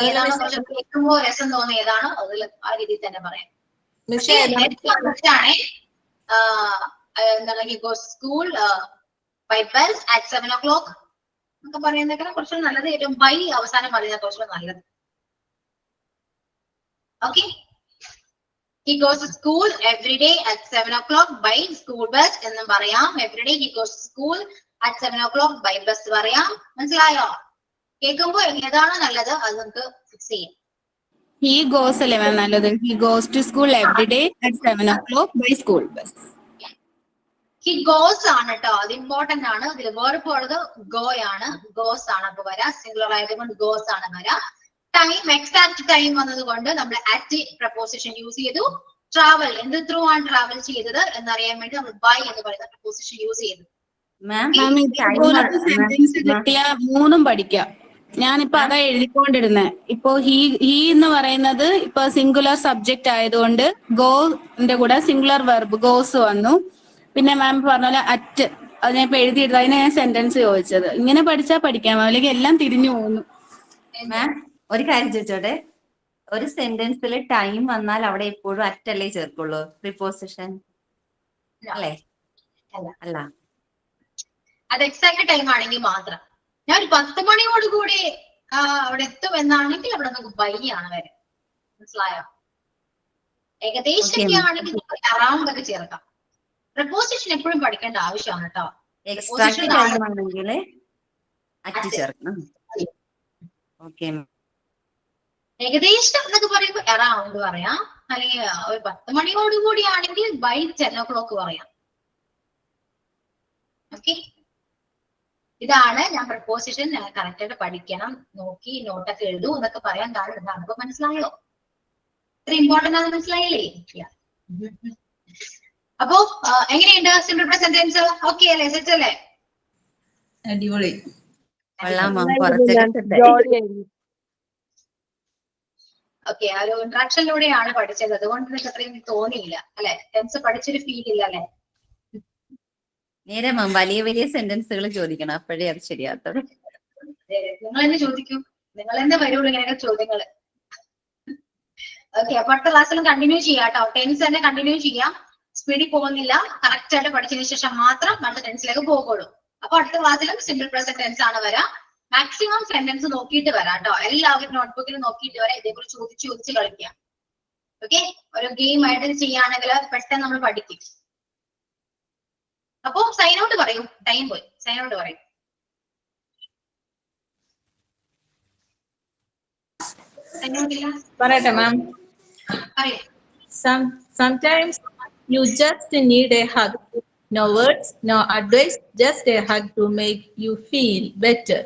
ഏതാണോ കുറച്ച് കേൾക്കുമ്പോ രസം തോന്നുന്നത് ഏതാണോ അതിൽ ആ രീതിയിൽ തന്നെ പറയാം. പക്ഷേ എന്താണ് he goes to school by bus at 7 o'clock എന്നൊക്കെ പറയുന്നതൊക്കെ കുറച്ചുകൂടി നല്ലത്. ഏറ്റവും ബൈ അവസാനം പറയുന്നത് കുറച്ചുകൂടി നല്ലത്. Okay, he goes to school every day at 7 o'clock by school bus എന്നും പറയാം. everyday he goes to school at 7 o'clock by bus പറയാം. മനസ്സിലായോ? കേൾക്കുമ്പോ ഏതാണോ നല്ലത് അത് നമുക്ക് ഫിക്സ് ചെയ്യാം. he goes അല്ലേ മാം നല്ലത്? he goes to school every day at 7 o'clock by school bus. he goes ആണ് കേട്ടോ, അത് ഇമ്പോർട്ടന്റ് ആണ്. ഇതിൽ വേർബ് ഉള്ളത് ഗോ ആണ്, ഗോസ് ആണ് അപ്പൊ വരാ. സിംഗുലർ ആയതുകൊണ്ട് ഗോസ് ആണ് വരാ. ടൈം എക്സാക്ട് ടൈം വന്നത് കൊണ്ട് നമ്മൾ അറ്റ് പ്രപ്പോസിഷൻ യൂസ് ചെയ്തു. ട്രാവൽ എന്ത് ത്രൂ ആണ് ട്രാവൽ ചെയ്തത് എന്നറിയാൻ വേണ്ടി നമ്മൾ ബൈ എന്ന് പറയുന്ന പ്രപ്പോസിഷൻ യൂസ് ചെയ്തു. സെന്റൻസ് കിട്ടിയ മൂന്നും പഠിക്കാം. ഞാനിപ്പോ അതാ എഴുതിക്കൊണ്ടിരുന്നത്. ഇപ്പോ ഹീ എന്ന് പറയുന്നത് ഇപ്പൊ സിംഗുലർ സബ്ജക്റ്റ് ആയതുകൊണ്ട് ഗോന്റെ കൂടെ സിംഗുലർ വെർബ് ഗോസ് വന്നു. പിന്നെ മാം പറഞ്ഞ പോലെ അറ്റ്, അത് ഞാൻ ഇപ്പൊ എഴുതിയെടുത്ത് അതിനെ ഞാൻ സെന്റൻസ് ചോദിച്ചത്. ഇങ്ങനെ പഠിച്ചാൽ പഠിക്കാം, അല്ലെങ്കിൽ എല്ലാം തിരിഞ്ഞു പോകുന്നു. മാം ഒരു കാര്യം ചോദിച്ചോട്ടെ, ഒരു സെന്റൻസിൽ ടൈം വന്നാൽ അവിടെ എപ്പോഴും അറ്റല്ലേ ചേർക്കുള്ളൂ പ്രിപ്പോസിഷൻ അല്ലേ? അല്ല, അത് എക്സാക്ട് ടൈം ആണെങ്കിൽ മാത്രം. ഞാൻ ഒരു 10 മണിയോട് കൂടി അവിടെ എത്തും എന്നാണെങ്കിൽ അവിടെ നമുക്ക് ബൈ ആണ് വരെ. മനസ്സിലായോ? ഏകദേശം ആണെങ്കിൽ അറൗണ്ട് ഒക്കെ ചേർക്കാം. പ്രപ്പോസിഷൻ എപ്പോഴും പഠിക്കേണ്ട ആവശ്യമാണ് കേട്ടോ. എക്സാക്ട് ടൈം ആണെങ്കിൽ അറ്റ് ചേർക്കണം. ഓക്കെ, ഏകദേശം എന്നൊക്കെ പറയുമ്പോ അറൗണ്ട് പറയാം, അല്ലെങ്കിൽ ഒരു 10 മണിയോട് കൂടി ആണെങ്കിൽ ബൈ 10 o'clock പറയാം. ഓക്കെ, ഇതാണ് ഞാൻ പ്രപ്പോസിഷൻ കറക്റ്റ് ആയിട്ട് പഠിക്കണം, നോക്കി നോട്ടൊക്കെ എഴുതൂ എന്നൊക്കെ പറയാൻ കാരണം ഇതാണ്. അപ്പൊ മനസ്സിലായോ? ഇത്ര ഇമ്പോർട്ടന്റ് ആണെന്ന് മനസ്സിലായില്ലേ? അപ്പോ എങ്ങനെയുണ്ട് സിമ്പിൾ പ്രസന്റ് ടെൻസ്? ഓക്കെ അല്ലേ? സെറ്റ് അല്ലേ? അടിപൊളി. ഓക്കെ, ആ ഒരു ഇന്ററാക്ഷനിലൂടെയാണ് പഠിച്ചത്, അതുകൊണ്ട് നിങ്ങൾക്ക് അത്രയും തോന്നിയില്ല അല്ലെ? ടെൻസ് പഠിച്ചൊരു ഫീൽ ഇല്ല അല്ലെ? നേരെ വലിയ വലിയ സെന്റൻസുകൾ ചോദിക്കണം, അപ്പോഴേ അത് ശരിയാത്തത്. നിങ്ങൾ തന്നെ ചോദിക്കൂ, നിങ്ങൾ തന്നെ വരുള്ളൂ ഇങ്ങനെയൊക്കെ ചോദ്യങ്ങള്. ഓക്കെ, അപ്പൊ അടുത്ത ക്ലാസ്സിലും കണ്ടിന്യൂ ചെയ്യാം കേട്ടോ. ടെൻസ് തന്നെ കണ്ടിന്യൂ ചെയ്യാം. സ്പീഡിൽ പോകുന്നില്ല, കറക്റ്റ് ആയിട്ട് പഠിച്ചതിന് ശേഷം മാത്രം അടുത്ത ടെൻസിലേക്ക് പോകുള്ളൂ. അപ്പൊ അടുത്ത ക്ലാസ്സിലും സിമ്പിൾ പ്രസന്റ് ടെൻസ് ആണ് വരാം. മാക്സിമം സെന്റൻസ് നോക്കിയിട്ട് വരാം കേട്ടോ. എല്ലാവരും നോട്ട്ബുക്കിൽ നോക്കിയിട്ട് വരാം. ഇതേപോലെ ചോദിച്ച് കളിക്കാം. ഓക്കെ, ഒരു ഗെയിം ആയിട്ട് ചെയ്യുകയാണെങ്കിൽ പെട്ടെന്ന് നമ്മൾ പഠിക്കും. അപ്പോ സൈൻ ഔട്ട് പറയൂ, ടൈം പോയി. സൈൻ ഔട്ട് പറയൂ. പറയട്ടെ മാം. പറയൂ. Sometimes you just need a hug. No words, no advice, just a hug to make you feel better.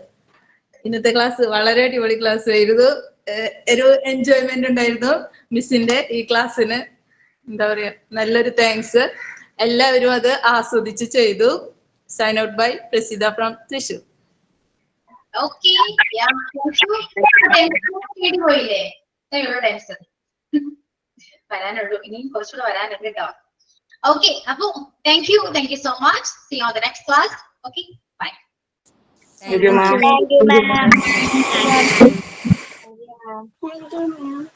ഇന്നത്തെ ക്ലാസ് വളരെ അടിപൊളി ക്ലാസ് ആയിരുന്നു. ഒരു എൻജോയ്മെന്റ് ഉണ്ടായിരുന്നു മിസ്സിന്റെ ഈ ക്ലാസ്സിന്. എന്താ പറയാ, നല്ലൊരു താങ്ക്സ്. എല്ലാവരും അത് ആസ്വദിച്ച് ചെയ്തു. സൈൻ ഔട്ട് ബൈ പ്രസിദ്ധ ഫ്രം തൃശൂർ. ഓക്കെ, പോയില്ലേ? വരാനുള്ളൂ, ഇനിയും കുറച്ചുകൂടെ വരാനുണ്ട് കേട്ടോ. ഓക്കെ, അപ്പൊ thank you so much. See you on the next class. Okay, bye. Thank you, ma'am. Thank you, ma'am. Thank you, ma'am.